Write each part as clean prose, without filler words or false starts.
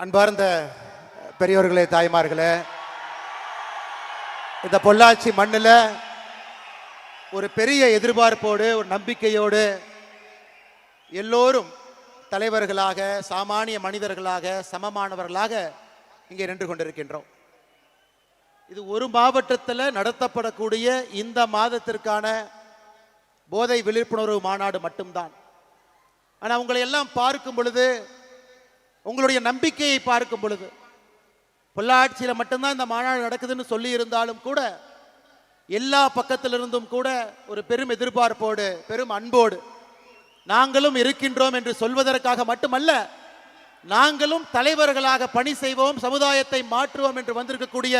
அன்பார்ந்த பெரியோர்களே, தாய்மார்களே, இந்த பொள்ளாச்சி மண்ணில் ஒரு பெரிய எதிர்பார்ப்போடு, ஒரு நம்பிக்கையோடு எல்லோரும் தலைவர்களாக, சாமானிய மனிதர்களாக, சமமானவர்களாக இங்கே நின்று கொண்டிருக்கின்றோம். இது ஒரு மாவட்டத்தில் நடத்தப்படக்கூடிய இந்த மாதத்திற்கான போதை விழிப்புணர்வு மாநாடு மட்டும்தான். ஆனால் உங்களை எல்லாம் பார்க்கும் பொழுது, உங்களுடைய நம்பிக்கையை பார்க்கும் பொழுது, பொள்ளாச்சியில் மட்டும்தான் இந்த மாநாடு நடக்குதுன்னு சொல்லி இருந்தாலும் கூட எல்லா பக்கத்திலிருந்தும் கூட ஒரு பெரும் எதிர்பார்ப்போடு, பெரும் அன்போடு நாங்களும் இருக்கின்றோம் என்று சொல்வதற்காக மட்டுமல்ல, நாங்களும் தலைவர்களாக பணி செய்வோம், சமுதாயத்தை மாற்றுவோம் என்று வந்திருக்கக்கூடிய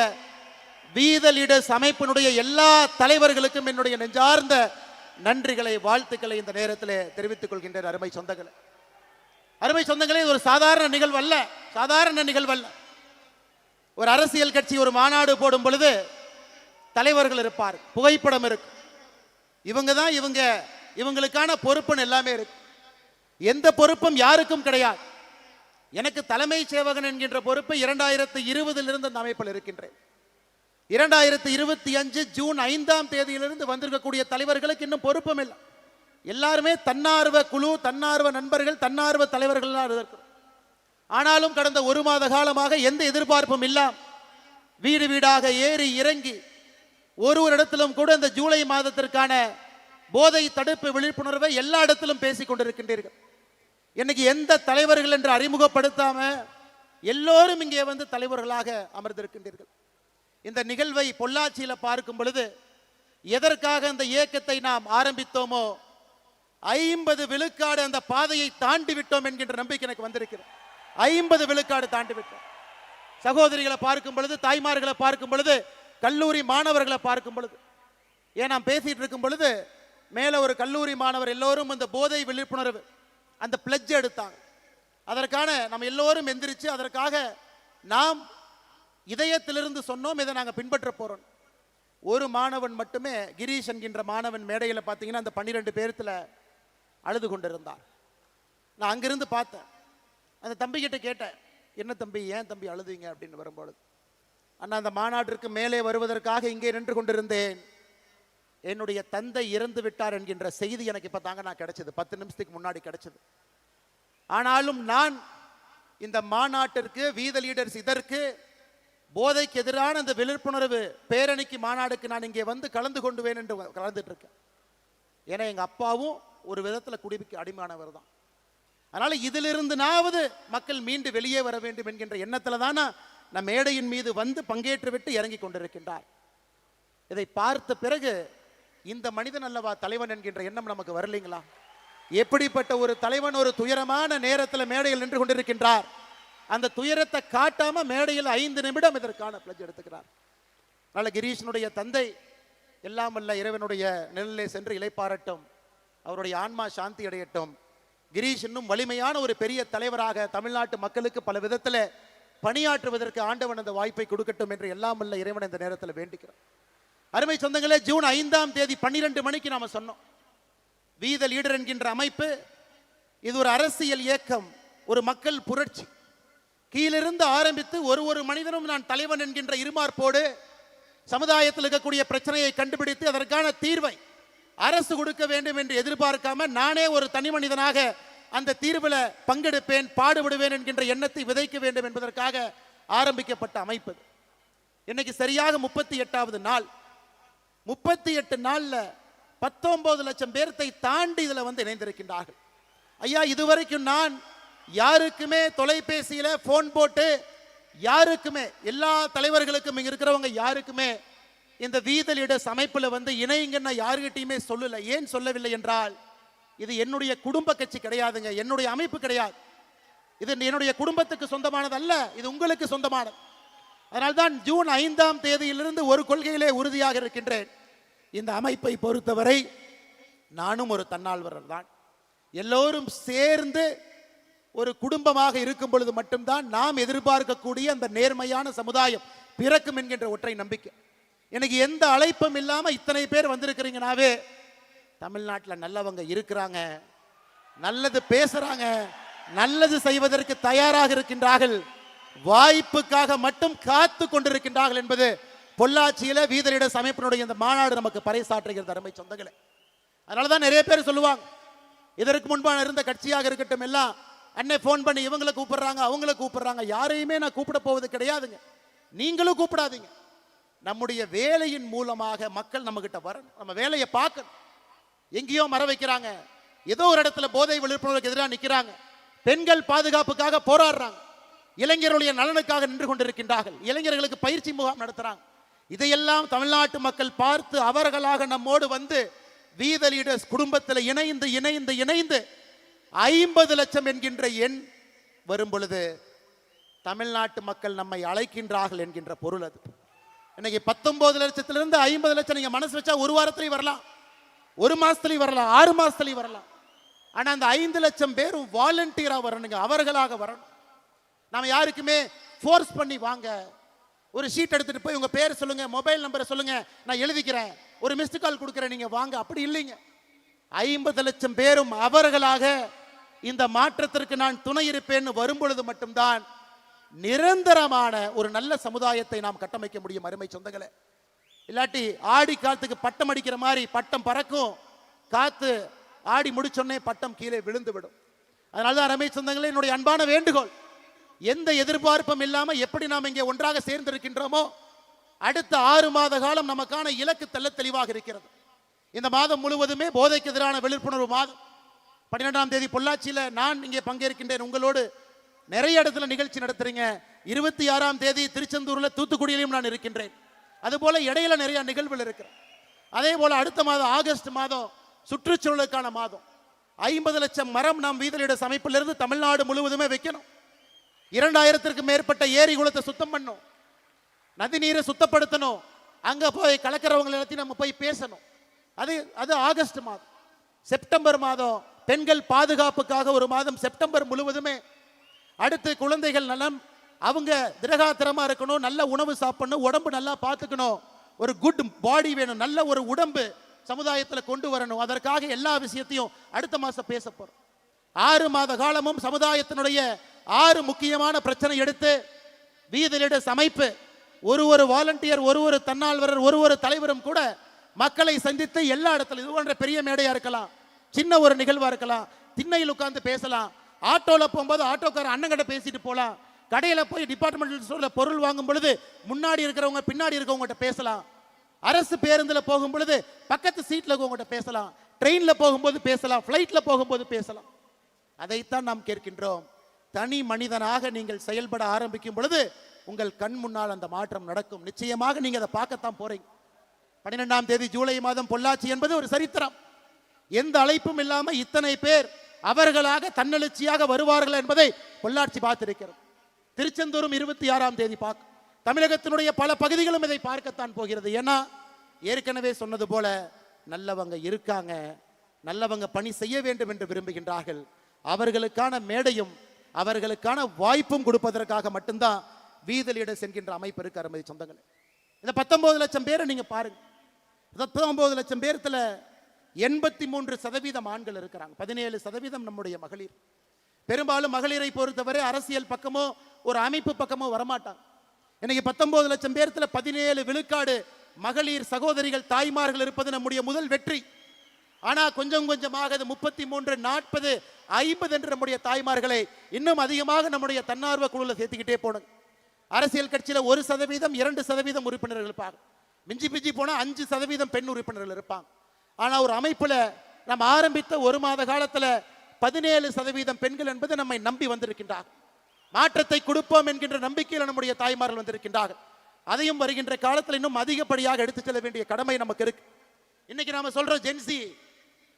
வீத லீடர்ஸ் அமைப்பினுடைய எல்லா தலைவர்களுக்கும் என்னுடைய நெஞ்சார்ந்த நன்றிகளை, வாழ்த்துக்களை இந்த நேரத்தில் தெரிவித்துக் கொள்கின்ற அருமை சொந்தங்களே. அருமை சொந்தங்களே, ஒரு சாதாரண நிகழ்வல்ல, சாதாரண நிகழ்வல்ல. ஒரு அரசியல் கட்சி ஒரு மாநாடு போடும் பொழுது தலைவர்கள் இருப்பார், புகைப்படம் இருக்கு, இவங்க தான் இவங்களுக்கான பொறுப்புன்னு எல்லாமே இருக்கு. எந்த பொறுப்பும் யாருக்கும் கிடையாது. எனக்கு தலைமை சேவகன் என்கின்ற பொறுப்பு 2020 அந்த அமைப்பில் இருக்கின்றேன். 2025 ஜூன் 5ஆம் தேதியிலிருந்து வந்திருக்கக்கூடிய தலைவர்களுக்கு இன்னும் பொறுப்பும் இல்லை. எல்லாருமே தன்னார்வ குழு, தன்னார்வ நண்பர்கள், தன்னார்வ தலைவர்கள் இருக்கிறோம். ஆனாலும் கடந்த ஒரு மாத காலமாக எந்த எதிர்பார்ப்பும் இல்லாம வீடு வீடாக ஏறி இறங்கி ஒரு இடத்திலும் கூட இந்த ஜூலை மாதத்திற்கான போதை தடுப்பு விழிப்புணர்வை எல்லா இடத்திலும் பேசிக் கொண்டிருக்கின்றீர்கள். இன்னைக்கு எந்த தலைவர்கள் என்று அறிமுகப்படுத்தாம எல்லோரும் இங்கே வந்து தலைவர்களாக அமர்ந்திருக்கின்றீர்கள். இந்த நிகழ்வை பொள்ளாச்சியில பார்க்கும் பொழுது எதற்காக அந்த இயக்கத்தை நாம் ஆரம்பித்தோமோ 50 விழுக்காடு அந்த பாதையை தாண்டி விட்டோம் என்கின்ற நம்பிக்கை எனக்கு வந்திருக்கிறது. 50 விழுக்காடு தாண்டி விட்டோம். சகோதரிகளை பார்க்கும் பொழுது, தாய்மார்களை பார்க்கும் பொழுது, கல்லூரி மாணவர்களை பார்க்கும் பொழுது, ஏன் நாம் பேசிட்டு இருக்கும் பொழுது மேல ஒரு கல்லூரி மாணவர் எல்லோரும் இந்த போதை விழிப்புணர்வு அந்த பிளட்ஜ் எடுத்தாங்க. அதற்கான நம்ம எல்லோரும் எந்திரிச்சு அதற்காக நாம் இதயத்திலிருந்து சொன்னோம், இதை நாங்கள் பின்பற்ற போறோம். ஒரு மாணவன் மட்டுமே, கிரீஷ் என்கின்ற மாணவன் மேடையில் பார்த்தீங்கன்னா அந்த 12 பேர்த்துல அழுது கொண்டிருந்தார். நான் அங்கிருந்து பார்த்தேன். அந்த தம்பி கிட்ட கேட்டேன், என்ன தம்பி, ஏன் தம்பி அழுதுங்க அப்படின்னு வரும்பொழுது, அண்ணா அந்த மாநாட்டிற்கு மேலே வருவதற்காக இங்கே நின்று கொண்டிருந்தேன், என்னுடைய தந்தை இறந்து விட்டார் என்கின்ற செய்தி எனக்கு இப்போ தாங்க நான் கிடைச்சது, 10 நிமிஷத்துக்கு முன்னாடி கிடைச்சது. ஆனாலும் நான் இந்த மாநாட்டிற்கு, வீத லீடர்ஸ் இதற்கு போதைக்கு எதிரான அந்த விழிப்புணர்வு பேரணிக்கு, மாநாடுக்கு நான் இங்கே வந்து கலந்து கொண்டுவேன் என்று கலந்துட்டு இருக்கேன். ஏன்னா எங்க அப்பாவும் ஒரு விதத்தில் குடிக்கு அடிமையானவர் தான். அதனால இதிலிருந்துனாவது மக்கள் மீண்டு வெளியே வர வேண்டும் என்கின்ற எண்ணத்துல தான் நம் மேடையின் மீது வந்து பங்கேற்று விட்டு இறங்கி கொண்டிருக்கின்றார். இதை பார்த்த பிறகு இந்த மனிதன் அல்லவா தலைவன் என்கின்ற எண்ணம் நமக்கு வரலைங்களா? எப்படிப்பட்ட ஒரு தலைவன் ஒரு துயரமான நேரத்தில் மேடையில் நின்று கொண்டிருக்கின்றார். அந்த துயரத்தை காட்டாம மேடையில் 5 நிமிடம் இதற்கான பிளட்ஜ் எடுத்துக்கிறார். அதனால கிரீஷனுடைய தந்தை எல்லாம் வல்ல இறைவனுடைய நிழலிலே சென்று இளைப்பாறட்டும், அவருடைய ஆன்மா சாந்தி அடையட்டும். கிரீஷ் இன்னும் வலிமையான ஒரு பெரிய தலைவராக தமிழ்நாட்டு மக்களுக்கு பல விதத்தில் பணியாற்றுவதற்கு ஆண்டவன் அந்த வாய்ப்பை கொடுக்கட்டும் என்று எல்லாம் வல்ல இறைவன் இந்த நேரத்தில் வேண்டிக்கிறோம். அருமை சொந்தங்களே, ஜூன் 5ஆம் தேதி 12 மணிக்கு நாம சொன்னோம், வீத லீடர் என்கின்ற அமைப்பு இது ஒரு அரசியல் இயக்கம், ஒரு மக்கள் புரட்சி. கீழிருந்து ஆரம்பித்து ஒரு மனிதனும் நான் தலைவன் என்கின்ற இருமார்ப்போடு சமுதாயத்தில் இருக்கக்கூடிய பிரச்சனையை கண்டுபிடித்து அதற்கான தீர்வை அரசு கொடுக்க வேண்டும் என்று எதிர்பார்க்காம நானே ஒரு தனி மனிதனாக அந்த தீர்வில் பங்கெடுப்பேன், பாடுபடுவேன் என்கின்ற எண்ணத்தை விதைக்க வேண்டும் என்பதற்காக ஆரம்பிக்கப்பட்ட அமைப்பு. இன்னைக்கு சரியாக 38வது நாள். 38 நாள்ல 19 லட்சம் பேர்த்தை தாண்டி இதுல வந்து இணைந்திருக்கின்றார்கள். ஐயா, இதுவரைக்கும் நான் யாருக்குமே தொலைபேசியில போன் போட்டு யாருக்குமே, எல்லா தலைவர்களுக்கும் இங்க இருக்கிறவங்க யாருக்குமே இந்த வீத லீடர்ஸ் அமைப்புல வந்து இணைங்கன்னு யாருக்கிட்டையுமே சொல்லல. ஏன் சொல்லவில்லை என்றால், இது என்னுடைய குடும்ப கட்சி கிடையாதுங்க, என்னுடைய அமைப்பு கிடையாது, இது என்னுடைய குடும்பத்துக்கு சொந்தமானது அல்ல, இது உங்களுக்கு சொந்தமானது. அதனால்தான் ஜூன் 5ஆம் தேதியிலிருந்து ஒரு கொள்கையிலே உறுதியாக இருக்கின்றேன். இந்த அமைப்பை பொறுத்தவரை நானும் ஒரு தன்னார்வலர் தான். எல்லோரும் சேர்ந்து ஒரு குடும்பமாக இருக்கும் பொழுது மட்டும்தான் நாம் எதிர்பார்க்கக்கூடிய அந்த நேர்மையான சமுதாயம் பிறக்கும் என்கின்ற ஒற்றை நம்பிக்கை. எனக்கு எந்த அழைப்பும் இல்லாம இத்தனை பேர் வந்திருக்கிறீங்கனாவே தமிழ்நாட்டில் நல்லவங்க இருக்கிறாங்க, நல்லது பேசுறாங்க, நல்லது செய்வதற்கு தயாராக இருக்கின்றார்கள். வாய்ப்புக்காக மட்டும் காத்து கொண்டிருக்கின்றார்கள் என்பது பொள்ளாச்சியில வீதலிட அமைப்பினுடைய இந்த மாநாடு நமக்கு பறைசாற்றுகிறது அருமை சொந்தங்களே. அதனாலதான் நிறைய பேர் சொல்லுவாங்க, இதற்கு முன்பான இருந்த கட்சியாக இருக்கட்டும் எல்லாம் அன்னை போன் பண்ணி இவங்களை கூப்பிடுறாங்க அவங்களை கூப்பிடுறாங்க. யாரையுமே நான் கூப்பிட போவது கிடையாதுங்க. நீங்களும் கூப்பிடாதீங்க. நம்முடைய வேலையின் மூலமாக மக்கள் நம்ம கிட்ட வரணும், நம்ம வேலையை பார்க்கணும். எங்கேயோ மர வைக்கிறாங்க, ஏதோ ஒரு இடத்துல போதை விழிப்புணர்வுக்கு எதிராக நிற்கிறாங்க, பெண்கள் பாதுகாப்புக்காக போராடுறாங்க, இளைஞர்களுடைய நலனுக்காக நின்று கொண்டிருக்கின்றார்கள், இளைஞர்களுக்கு பயிற்சி முகாம் நடத்துறாங்க. இதையெல்லாம் தமிழ்நாட்டு மக்கள் பார்த்து அவர்களாக நம்மோடு வந்து வீத லீடர்ஸ் குடும்பத்தில் இணைந்து இணைந்து இணைந்து 50 லட்சம் என்கின்ற எண் வரும் பொழுது தமிழ்நாட்டு மக்கள் நம்மை அழைக்கின்றார்கள் என்கின்ற பொருள் அது. இன்னைக்கு 19 லட்சத்திலிருந்து 50 லட்சம் நீங்க மனசு வச்சா ஒரு வாரத்திலேயே வரலாம், ஒரு மாசத்துலயும் வரலாம், 6 மாசத்துலயும் வரலாம். ஆனா அந்த 5 லட்சம் பேரும் வாலண்டியரா வரணுங்க, அவர்களாக வரணும். நாம யாருக்குமே ஃபோர்ஸ் பண்ணி வாங்க, ஒரு ஷீட் எடுத்துட்டு போய் உங்க பேர் சொல்லுங்க, மொபைல் நம்பரை சொல்லுங்க, நான் எழுதிக்கிறேன், ஒரு மிஸ்டு கால் கொடுக்குறேன், நீங்க வாங்க, அப்படி இல்லைங்க. 50 லட்சம் பேரும் அவர்களாக இந்த மாற்றத்திற்கு நான் துணை இருப்பேன்னு வரும்பொழுது மட்டும்தான் நிரந்தரமான ஒரு நல்ல சமுதாயத்தை நாம் கட்டமைக்க முடியும் அருமை சொந்தங்களே. இல்லாட்டி ஆடி காலத்துக்கு பட்டம் அடிக்கிற மாதிரி பட்டம் பறக்கும், காத்து ஆடி முடிச்சோடனே பட்டம் கீழே விழுந்து விடும். அதனால்தான் அருமை சொந்தங்களே, என்னுடைய அன்பான வேண்டுகோள், எந்த எதிர்பார்ப்பும் இல்லாம எப்படி நாம் இங்கே ஒன்றாக சேர்ந்திருக்கின்றோமோ அடுத்த 6 மாத காலம் நமக்கான இலக்கு தெளிவாக இருக்கிறது. இந்த மாதம் முழுவதுமே போதைக்கு எதிரான விழிப்புணர்வு மாதம். 12ஆம் தேதி பொள்ளாச்சியில நான் இங்கே பங்கேற்கின்றேன், உங்களோடு நிறைய இடத்துல நிகழ்ச்சி நடத்துறீங்க. 26ஆம் தேதி திருச்செந்தூர்ல தூத்துக்குடியிலும் நான் இருக்கின்றேன். அதுபோல இடையில நிறைய நிகழ்வுகள் இருக்கிறேன். அதே போல அடுத்த மாதம் ஆகஸ்ட் மாதம் சுற்றுச்சூழலுக்கான மாதம். 50 லட்சம் மரம் நாம் வீதலிட அமைப்பிலிருந்து தமிழ்நாடு முழுவதுமே வைக்கணும். 2000த்திற்கும் மேற்பட்ட ஏரி குளத்தை சுத்தம் பண்ணணும், நதி நீரை சுத்தப்படுத்தணும், அங்க போய் கலக்கிறவங்க எல்லாத்தையும் நம்ம போய் பேசணும். அது ஆகஸ்ட் மாதம். செப்டம்பர் மாதம் பெண்கள் பாதுகாப்புக்காக ஒரு மாதம், செப்டம்பர் முழுவதுமே. அடுத்து குழந்தைகள் நலம், அவங்க திரகாத்திரமா இருக்கணும், நல்ல உணவு சாப்பிடணும், உடம்பு நல்லா பார்த்துக்கணும், ஒரு குட் பாடி வேணும், நல்ல ஒரு உடம்பு சமுதாயத்தில் கொண்டு வரணும். அதற்காக எல்லா விஷயத்தையும் அடுத்த மாசம் பேச போறோம். 6 மாத காலமும் சமுதாயத்தினுடைய 6 முக்கியமான பிரச்சனை எடுத்து வீதலிட அமைப்பு ஒரு வாலண்டியர், ஒரு தன்னால்வரர், ஒரு தலைவரும் கூட மக்களை சந்தித்து எல்லா இடத்துல, இது போன்ற பெரிய மேடையா இருக்கலாம், சின்ன ஒரு நிகழ்வா இருக்கலாம், திண்ணையில் உட்கார்ந்து பேசலாம், ஆட்டோல போகும்போது ஆட்டோக்கார அண்ணங்கிட்ட பேசிட்டு போலாம், கடையில போய் டிபார்ட்மெண்டல் ஸ்டோர்ல பொருள் வாங்கும் பொழுது முன்னாடி இருக்கிறவங்க பின்னாடி இருக்கவங்ககிட்ட பேசலாம், அரசு பேருந்துல போகும் பொழுது பக்கத்து சீட்ல இருக்கவங்ககிட்ட பேசலாம், ட்ரெயின்ல போகும்போது பேசலாம், ஃபிளைட்ல போகும்போது பேசலாம். அதைத்தான் நாம் கேட்கின்றோம். தனி மனிதனாக நீங்கள் செயல்பட ஆரம்பிக்கும் பொழுது உங்கள் கண் முன்னால் அந்த மாற்றம் நடக்கும். நிச்சயமாக நீங்க அதை பார்க்கத்தான் போறீங்க. 12ஆம் தேதி ஜூலை மாதம் பொள்ளாச்சி என்பது ஒரு சரித்திரம். எந்த அழைப்பும் இல்லாம இத்தனை பேர் அவர்களாக தன்னெழுச்சியாக வருவார்கள் என்பதை பொள்ளாச்சி பார்த்திருக்கிறது. திருச்செந்தூரும் 26ஆம் தேதி பார்க்க, தமிழகத்தினுடைய பல பகுதிகளும் இதை பார்க்கத்தான் போகிறது. ஏன்னா ஏற்கனவே சொன்னது போல நல்லவங்க இருக்காங்க, நல்லவங்க பணி செய்ய வேண்டும் என்று விரும்புகின்றார்கள். அவர்களுக்கான மேடையும் அவர்களுக்கான வாய்ப்பும் கொடுப்பதற்காக மட்டும்தான் வீத லீடர்ஸ் என்கின்ற அமைப்பு இருக்கு அருமை சொந்தங்களே. இந்த 19 லட்சம் பேரை நீங்க பாருங்க. 19 லட்சம் பேர்த்துல 83% ஆண்கள் இருக்கிறாங்க, 17% நம்முடைய மகளிர். பெரும்பாலும் மகளிரை பொறுத்தவரை அரசியல் பக்கமோ ஒரு அமைப்பு பக்கமோ வரமாட்டாங்க. இன்னைக்கு 19 லட்சம் பேர்த்துல 17 விழுக்காடு மகளிர் சகோதரிகள் தாய்மார்கள் இருப்பது நம்முடைய முதல் வெற்றி. ஆனா கொஞ்சம் கொஞ்சமாக 33, 40, 50 என்று நம்முடைய தாய்மார்களை இன்னும் அதிகமாக நம்முடைய தன்னார்வ குழுல சேர்த்துக்கிட்டே போனோம். அரசியல் கட்சியில 1%, 2% உறுப்பினர்கள் இருப்பாங்க, மிஞ்சி பிஞ்சி போனா 5% பெண் உறுப்பினர்கள் இருப்பாங்க. ஆனா ஒரு அமைப்புல நம்ம ஆரம்பித்த 1 மாத காலத்துல 17% பெண்கள் என்பது நம்மை நம்பி வந்திருக்கின்றார்கள். மாற்றத்தை கொடுப்போம் என்கின்ற நம்பிக்கையில் நம்முடைய தாய்மார்கள் வந்திருக்கின்றார்கள். அதையும் வருகின்ற காலத்தில் இன்னும் அதிகப்படியாக எடுத்து செல்ல வேண்டிய கடமை நமக்கு இருக்கு. இன்னைக்கு நாம சொல்றோம் ஜென்சி,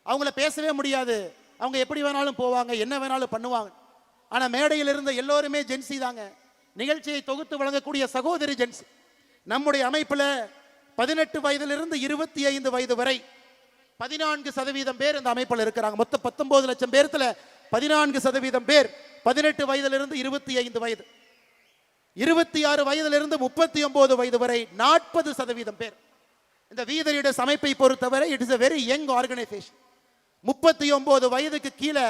அவங்கள பேசவே முடியாது, அவங்க எப்படி வேணாலும் போவாங்க, என்ன வேணாலும் பண்ணுவாங்க. ஆனா மேடையில் இருந்த எல்லோருமே ஜென்சி தாங்க. நிகழ்ச்சியை தொகுத்து வழங்கக்கூடிய சகோதரி ஜென்சி. நம்முடைய அமைப்புல 18 வயதிலிருந்து 25 வயது வரை 14% பேர் இந்த அமைப்பில் இருக்கிறாங்க. மொத்தம் 19 லட்சம் பேர்த்துல 14% பேர் 18 வயதிலிருந்து 25 வயது, 26 வயதிலிருந்து 39 வயது வரை 40% பேர். இந்த வீத லீடர்ஸ் அமைப்பை பொறுத்தவரை it is a very young organization. 39 வயதுக்கு கீழே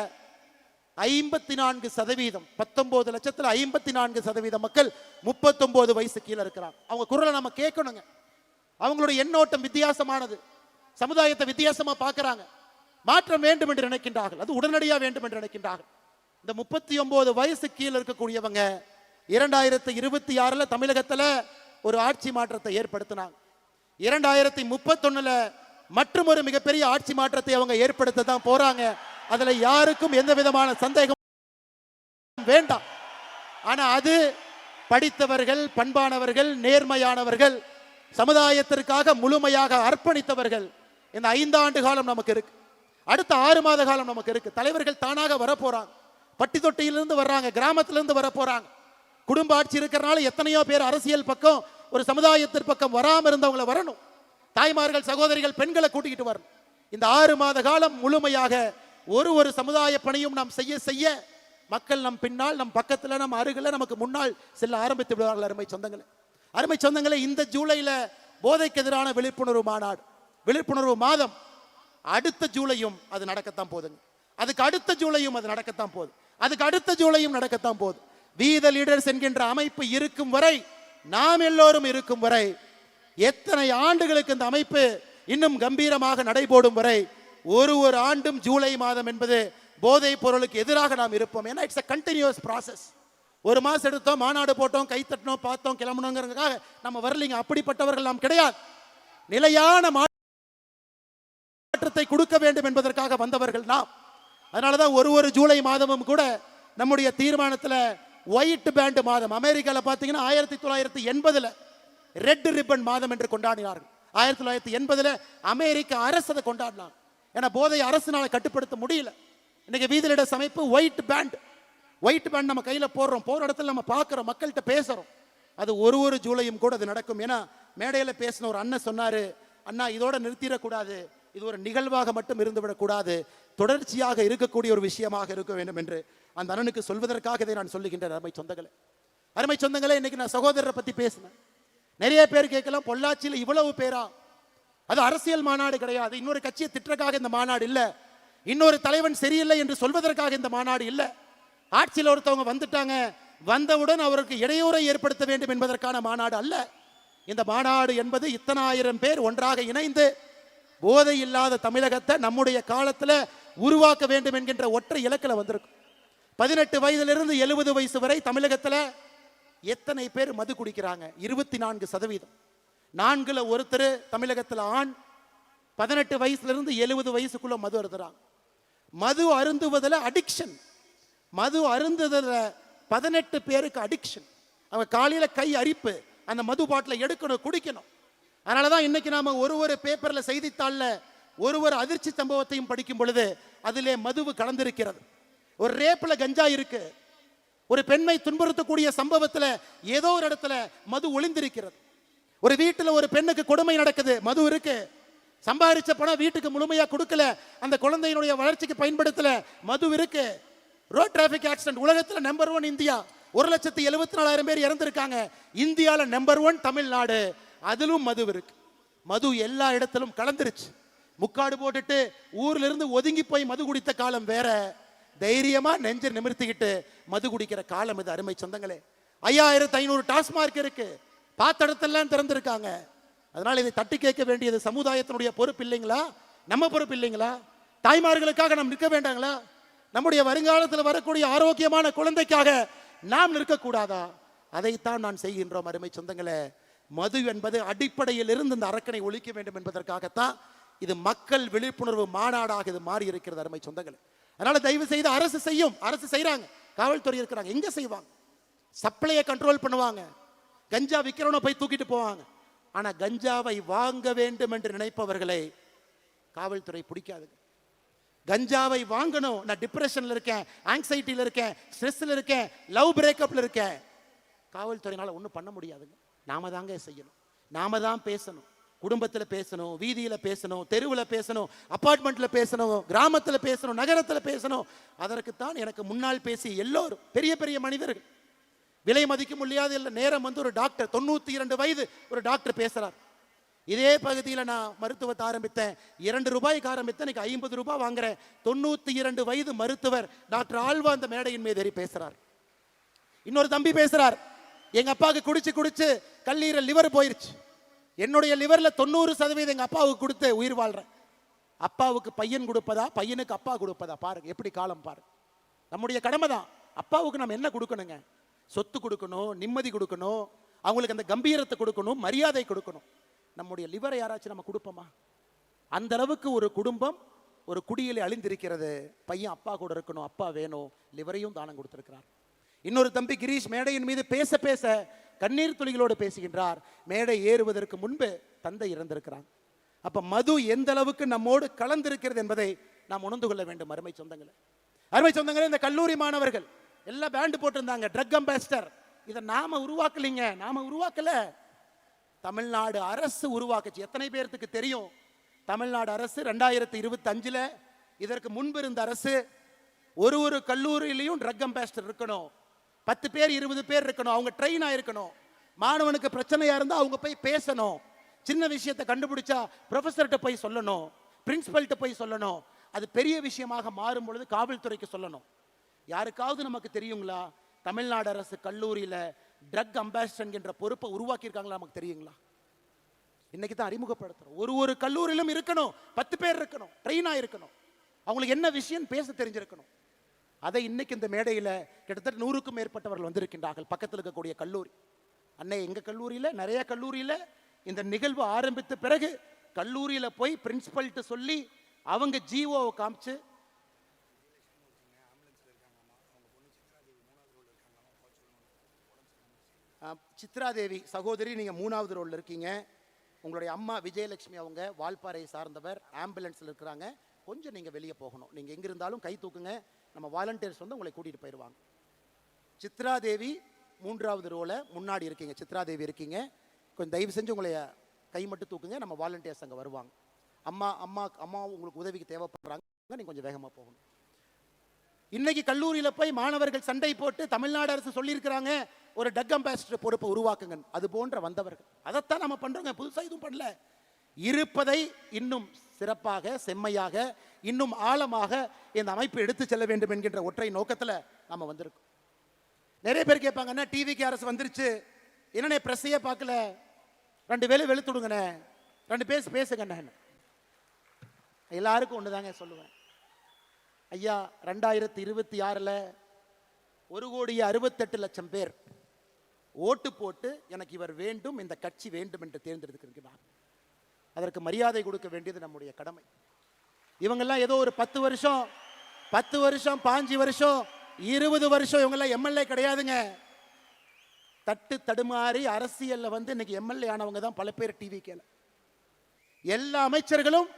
54%, 19 லட்சத்தில் 54% மக்கள் 39 வயசு கீழே இருக்கிறாங்க. அவங்க குரலை நம்ம கேட்கணுங்க. அவங்களுடைய எண்ணோட்டம் வித்தியாசமானது. சமுதாயத்தை வித்தியாசமா பார்க்கறாங்க. மாற்றம் வேண்டும் என்று நினைக்கின்றார்கள். அது உடனடியாக வேண்டும் என்று நினைக்கின்றார்கள். இந்த 39 வயசு கீழே இருக்கக்கூடியவங்க 2026 தமிழகத்தில் ஒரு ஆட்சி மாற்றத்தை ஏற்படுத்தினாங்க. 2031 மற்றும் ஒரு மிகப்பெரிய ஆட்சி மாற்றத்தை அவங்க ஏற்படுத்த தான் போறாங்க. அதுல யாருக்கும் எந்த விதமான சந்தேகம் வேண்டாம். ஆனா அது படித்தவர்கள், பண்பானவர்கள், நேர்மையானவர்கள், சமுதாயத்திற்காக முழுமையாக அர்ப்பணித்தவர்கள். இந்த 5 ஆண்டு காலம் நமக்கு இருக்கு. அடுத்த 6 மாத காலம் நமக்கு இருக்கு. தலைவர்கள் தானாக வர போறாங்க. பட்டி தொட்டியிலிருந்து வர்றாங்க, கிராமத்திலிருந்து வர போறாங்க. குடும்ப ஆட்சி இருக்கிறனால எத்தனையோ பேர் அரசியல் பக்கம், ஒரு சமுதாயத்தின் பக்கம் வராம இருந்தவங்களை வரணும். தாய்மார்கள், சகோதரிகள், பெண்களை கூட்டிக்கிட்டு வரணும். இந்த 6 மாத காலம் முழுமையாக ஒரு சமுதாய பணியும் நாம் செய்ய செய்ய மக்கள் நம் பின்னால், நம் பக்கத்தில், நம் அருகில், நமக்கு முன்னால் செல்ல ஆரம்பித்து விடுவார்கள். அருமை சொந்தங்களே, இந்த ஜூலையில் போதைக்கு எதிரான விழிப்புணர்வு மாநாடு, விழிப்புணர்வு மாதம். அடுத்த ஜூலையும் அது நடக்கத்தான் போதுங்க. அதுக்கு அடுத்த ஜூலையும் அது நடக்கத்தான் போகுது. அதுக்கு அடுத்த ஜூலையும் நடக்கத்தான் போகுது. வி த லீடர்ஸ் என்கின்ற அமைப்பு இருக்கும் வரை, நாம் எல்லோரும் இருக்கும் வரை, எத்தனை ஆண்டுகளுக்கு இந்த அமைப்பு இன்னும் கம்பீரமாக நடைபோடும் வரை, ஒரு ஆண்டும் ஜூலை மாதம் என்பது போதைப் பொருளுக்கு எதிராக நாம் இருப்போம். ஏன்னா இட்ஸ் a continuous process. ஒரு மாசம் எடுத்தோம், மாநாடு போட்டோம், கை தட்டினோம், பார்த்தோம், கிளம்பணுங்கிறதுக்காக நம்ம வரலீங்க. அப்படிப்பட்டவர்கள் நாம் கிடையாது. நிலையான மாற்றத்தை கொடுக்க வேண்டும் என்பதற்காக வந்தவர்கள் நாம். அதனாலதான் ஒரு ஜூலை மாதமும் கூட நம்முடைய தீர்மானத்தில் ஒயிட் பேண்ட் மாதம், அமெரிக்காவில் பார்த்தீங்கன்னா 1980 ரெட் ரிப்பன் மாதம் என்று கொண்டாடினார்கள். 1980 அமெரிக்க அரசு அதை கொண்டாடினாங்க. ஏன்னா போதை அரசுனால கட்டுப்படுத்த முடியல. இன்னைக்கு வீதியிட அமைப்பு ஒயிட் பேண்ட் நம்ம கையில போடுறோம், போற இடத்துல நம்ம பார்க்கிறோம், மக்கள்கிட்ட பேசுறோம். அது ஒரு ஜூலையும் கூட அது நடக்கும். ஏன்னா மேடையில் பேசின ஒரு அண்ணன் சொன்னாரு, அண்ணா இதோட நிறுத்திடக்கூடாது, இது ஒரு நிகழ்வாக மட்டும் இருந்துவிடக்கூடாது, தொடர்ச்சியாக இருக்கக்கூடிய ஒரு விஷயமாக இருக்க வேண்டும் என்று அந்த அண்ணனுக்கு சொல்வதற்காக இதை நான் சொல்லுகின்றேன். அருமை சொந்தங்களே, இன்னைக்கு நான் சகோதரரை பத்தி பேசினேன். நிறைய பேர் கேட்கலாம், பொள்ளாச்சியில் இவ்வளவு பேரா? அது அரசியல் மாநாடு கிடையாது. இன்னொரு கட்சியை திட்டக்காக இந்த மாநாடு இல்ல. இன்னொரு தலைவன் சரியில்லை என்று சொல்வதற்காக இந்த மாநாடு இல்ல. ஆட்சியில் ஒருத்தவங்க வந்துட்டாங்க, வந்தவுடன் அவருக்கு இடையூறை ஏற்படுத்த வேண்டும் என்பதற்கான மாநாடு அல்ல. இந்த மாநாடு என்பது இத்தனை ஆயிரம் பேர் ஒன்றாக இணைந்து போதை இல்லாத தமிழகத்தை நம்முடைய காலத்தில் உருவாக்க வேண்டும் என்கின்ற ஒற்றை இலக்கில் வந்திருக்கும். 18 வயதிலிருந்து 70 வயசு வரை தமிழகத்தில் எத்தனை பேர் மது குடிக்கிறாங்க? 24%. 4 ஒருத்தர் தமிழகத்தில் ஆண் 18 வயசுலிருந்து 70 வயசுக்குள்ள மது அருந்துறாங்க. மது அருந்துவதில் அடிக்ஷன், மது அருந்துவதில் 18 பேருக்கு அடிக்ஷன். அவங்க காலையில் கை அரிப்பு, அந்த மது பாட்டில் எடுக்கணும், குடிக்கணும். அதனாலதான் இன்னைக்கு நாம ஒரு பேப்பர்ல, செய்தித்தாளில் ஒரு அதிர்ச்சி சம்பவத்தையும் படிக்கும் பொழுது அதிலே மதுவு கலந்திருக்கிறது. ஒரு ரேப்ல கஞ்சா இருக்கு, ஒரு பெண்ணை துன்புறுத்தக்கூடிய சம்பவத்தில் ஏதோ ஒரு இடத்துல மது ஒளிந்திருக்கிறது. ஒரு வீட்டில் ஒரு பெண்ணுக்கு கொடுமை நடக்குது, மது இருக்கு. சம்பாதிச்ச பணம் வீட்டுக்கு முழுமையா கொடுக்கல, அந்த குழந்தையினுடைய வளர்ச்சிக்கு பயன்படுத்தல, மது இருக்கு. ரோட் டிராபிக் ஆக்சிடென்ட் உலகத்தில் நம்பர் 1 இந்தியா, 1,74,000 பேர் இறந்திருக்காங்க. இந்தியாவில் நம்பர் 1 தமிழ்நாடு, அதிலும் மது இருக்கு. மது எல்லா இடத்திலும் கலந்துருச்சு. முக்காடு போட்டுட்டு ஊர்ல இருந்து ஒதுங்கி போய் மது குடித்த காலம் வேற, தைரியமா நெஞ்ச நிமிர்த்திக்கிட்டு மது குடிக்கிற காலம் இது. அருமை சொந்தங்களே, 5500 டாஸ்மார்க் இருக்கு, பார்த்த இடத்தெல்லாம் திறந்திருக்காங்க. அதனால இதை தட்டி கேட்க வேண்டியது சமுதாயத்தினுடைய பொறுப்பு இல்லைங்களா? நம்ம பொறுப்பு இல்லைங்களா? தாய்மார்களுக்காக நாம் நிற்க வேண்டாங்களா? நம்முடைய வருங்காலத்தில் வரக்கூடிய ஆரோக்கியமான குழந்தைக்காக நாம் நிற்கக்கூடாதா? அதைத்தான் நான் செய்கின்றோம். அருமை சொந்தங்களே, மது என்பது அடிப்படையில் இருந்து இந்த அரக்கனை ஒழிக்க வேண்டும் என்பதற்காகத்தான் இது மக்கள் விழிப்புணர்வு மாநாடாக இது மாறி இருக்கிறது. அருமை சொந்தங்களே, அதனால தயவு செய்து அரசு செய்யும், அரசு செய்யறாங்க, காவல்துறை இருக்கிறாங்க, எங்க செய்வாங்க? சப்ளையை கண்ட்ரோல் பண்ணுவாங்க, கஞ்சா விற்கிறவனை போய் தூக்கிட்டு போவாங்க. ஆனா கஞ்சாவை வாங்க வேண்டும் என்று நினைப்பவர்களை காவல்துறை பிடிக்காதுங்க. கஞ்சாவை வாங்கணும், நான் டிப்ரெஷன்ல இருக்கேன், ஆங்ஸைட்டியில் இருக்கேன், ஸ்ட்ரெஸ்ல இருக்கேன், லவ் பிரேக்கப்ல இருக்கேன், காவல்துறையினால ஒன்றும் பண்ண முடியாதுங்க. நாம தாங்க செய்யணும், நாம தான் பேசணும். குடும்பத்தில் பேசணும், வீதியில் பேசணும், தெருவில் பேசணும், அப்பார்ட்மெண்ட்ல பேசணும், கிராமத்தில் பேசணும், நகரத்தில் பேசணும். அதற்குத்தான் எனக்கு முன்னால் பேசி எல்லோரும் பெரிய பெரிய மனிதர்கள், விலை மதிக்க முடியாது இல்லை. நேரம் வந்து ஒரு டாக்டர் 92 வயது ஒரு டாக்டர் பேசுறார். இதே பகுதியில் நான் மருத்துவத்தை ஆரம்பித்தேன், 2 ரூபாய்க்கு ஆரம்பித்தேன், இன்னைக்கு 50 ரூபாய் வாங்குறேன். 92 வயது மருத்துவர் டாக்டர் ஆழ்வா அந்த மேடையின் மீது ஏறி பேசுறார். இன்னொரு தம்பி பேசுறார், எங்க அப்பாவுக்கு குடிச்சு குடிச்சு கல்லீரல் லிவர் போயிருச்சு, என்னுடைய லிவர்ல 90% எங்க அப்பாவுக்கு கொடுத்து உயிர் வாழ்றேன். அப்பாவுக்கு பையன் கொடுப்பதா, பையனுக்கு அப்பா கொடுப்பதா? பாருங்க எப்படி காலம் பாருங்க. நம்முடைய கடமை தான். அப்பாவுக்கு நம்ம என்ன கொடுக்கணுங்க? சொத்து கொடுக்கணும், நிம்மதி கொடுக்கணும், அவங்களுக்கு அந்த கம்பீரத்தை கொடுக்கணும், மரியாதை கொடுக்கணும். நம்முடைய லிவரை யாராச்சும் நம்ம கொடுப்போமா? அந்த அளவுக்கு ஒரு குடும்பம் ஒரு குடியில் அழிந்திருக்கிறது. பையன் அப்பா கூட இருக்கணும், அப்பா வேணும், லிவரையும் தானம் கொடுத்திருக்கிறார். இன்னொரு தம்பி கிரீஷ் மேடையின் மீது பேச பேச கண்ணீர் துளிகளோடு பேசுகின்றார். மேடை ஏறுவதற்கு முன்பு தந்தை இறந்திருக்கிறார். அப்ப மது எந்த அளவுக்கு நம்மோடு கலந்திருக்கிறது என்பதை நாம் உணர்ந்து கொள்ள வேண்டும். அருமை சொந்தங்களே, அருமை சொந்தங்களே, இந்த கல்லூரி மாணவர்கள் எல்லாம் பேண்ட் போட்டிருந்தாங்க, ட்ரக் அம்பாசிடர். இதை நாம உருவாக்கலைங்க, நாம உருவாக்கல, தமிழ்நாடு அரசு உருவாக்குச்சு. எத்தனை பேருக்கு தெரியும்? தமிழ்நாடு அரசு 2025 இதற்கு முன்பு இருந்த அரசு ஒரு கல்லூரியிலையும் ட்ரக் அம்பாசிடர் இருக்கணும், 10 பேர் 20 பேர் இருக்கணும், அவங்க ட்ரெயின் ஆயிருக்கணும். மாணவனுக்கு பிரச்சனையா இருந்தா அவங்க போய் பேசணும், சின்ன விஷயத்தை கண்டுபிடிச்சா ப்ரொஃபஸர்கிட்ட போய் சொல்லணும், பிரின்சிபல்கிட்ட போய் சொல்லணும். அது பெரிய விஷயமாக மாறும் பொழுது காவல்துறைக்கு சொல்லணும். யாருக்காவது நமக்கு தெரியுங்களா தமிழ்நாடு அரசு கல்லூரியில ட்ரக் அம்பாசிடர் என்கிற பொறுப்பை உருவாக்கி இருக்காங்களா? நமக்கு தெரியுங்களா? இன்னைக்கு தான் அறிமுகப்படுத்துறோம். ஒரு கல்லூரியிலும் இருக்கணும், 10 பேர் இருக்கணும், ட்ரெயினா இருக்கணும், அவங்களுக்கு என்ன விஷயம் பேச தெரிஞ்சிருக்கணும். அதை இன்னைக்கு இந்த மேடையில் கிட்டத்தட்ட 100க்கும் மேற்பட்டவர்கள் வந்திருக்கின்றார்கள். பக்கத்தில் இருக்கக்கூடிய கல்லூரி அன்னை, எங்க கல்லூரியில நிறைய கல்லூரியில இந்த நிகழ்வு ஆரம்பித்த பிறகு கல்லூரியில போய் பிரின்சிபல்கிட்ட சொல்லி அவங்க ஜிஓவை காமிச்சு, சித்ராதேவி சகோதரி நீங்க 3வது ரோல்ல இருக்கீங்க, உங்களுடைய அம்மா விஜயலட்சுமி அவங்க வால்பாறை சார்ந்தவர், ஆம்புலன்ஸ்ல இருக்கிறாங்க, கொஞ்சம் நீங்க வெளியே போகணும். நீங்க எங்க இருந்தாலும் கை தூக்குங்க, நம்ம வாலண்டியர்ஸ் வந்து உங்களை கூட்டிட்டு போயிடுவாங்க. சித்ராதேவி 3வது ரோல முன்னாடி இருக்கீங்க, சித்ராதேவி இருக்கீங்க, கொஞ்சம் தயவு செஞ்சு உங்களை கை மட்டும் தூக்குங்க, நம்ம வாலண்டியர்ஸ் அங்கே வருவாங்க. அம்மா அம்மா அம்மா உங்களுக்கு உதவிக்கு தேவைப்படுறாங்க, நீங்க கொஞ்சம் வேகமாக போகணும். இன்னைக்கு கல்லூரியில் போய் மாணவர்கள் சண்டை போட்டு தமிழ்நாடு அரசு சொல்லியிருக்கிறாங்க ஒரு ட்ரக் அம்பாசிடர் பொறுப்பை உருவாக்குங்க. அது போன்ற வந்தவர்கள் அதைத்தான் நம்ம பண்றோங்க, புதுசாக எதுவும் பண்ணல. இருப்பதை இன்னும் சிறப்பாக, செம்மையாக, இன்னும் ஆழமாக இந்த அமைப்பு எடுத்து செல்ல வேண்டும் என்கின்ற ஒற்றை நோக்கத்தில் நாம வந்திருக்கோம். நிறைய பேர் கேட்பாங்க, என்ன டிவிக்கு அரசு வந்துருச்சு, என்னன்னே பிரஸ்ஸையே பார்க்கல, 2 வேலை வெளுத்துடுங்கண்ணே, 2 பேசுங்கண்ணே. எல்லாருக்கும் ஒண்ணுதாங்க சொல்லுவேன், ஐயா 2026 1,68,00,000 பேர் ஓட்டு போட்டு எனக்கு இவர் வேண்டும், இந்த கட்சி வேண்டும் என்று தேர்ந்தெடுத்திருக்கிறார். அதற்கு மரியாதை கொடுக்க வேண்டியது நம்முடைய கடமை. இவங்கெல்லாம் ஏதோ ஒரு 10 வருஷம் 5 வருஷம் 20 வருஷம் இவங்கெல்லாம் எம்எல்ஏ கிடையாதுங்க. தட்டு தடுமாறி அரசியல்ல வந்து இன்னைக்கு எம்எல்ஏ ஆனவங்க தான் பல பேர். டிவிக்கேல எல்லா அமைச்சர்களும்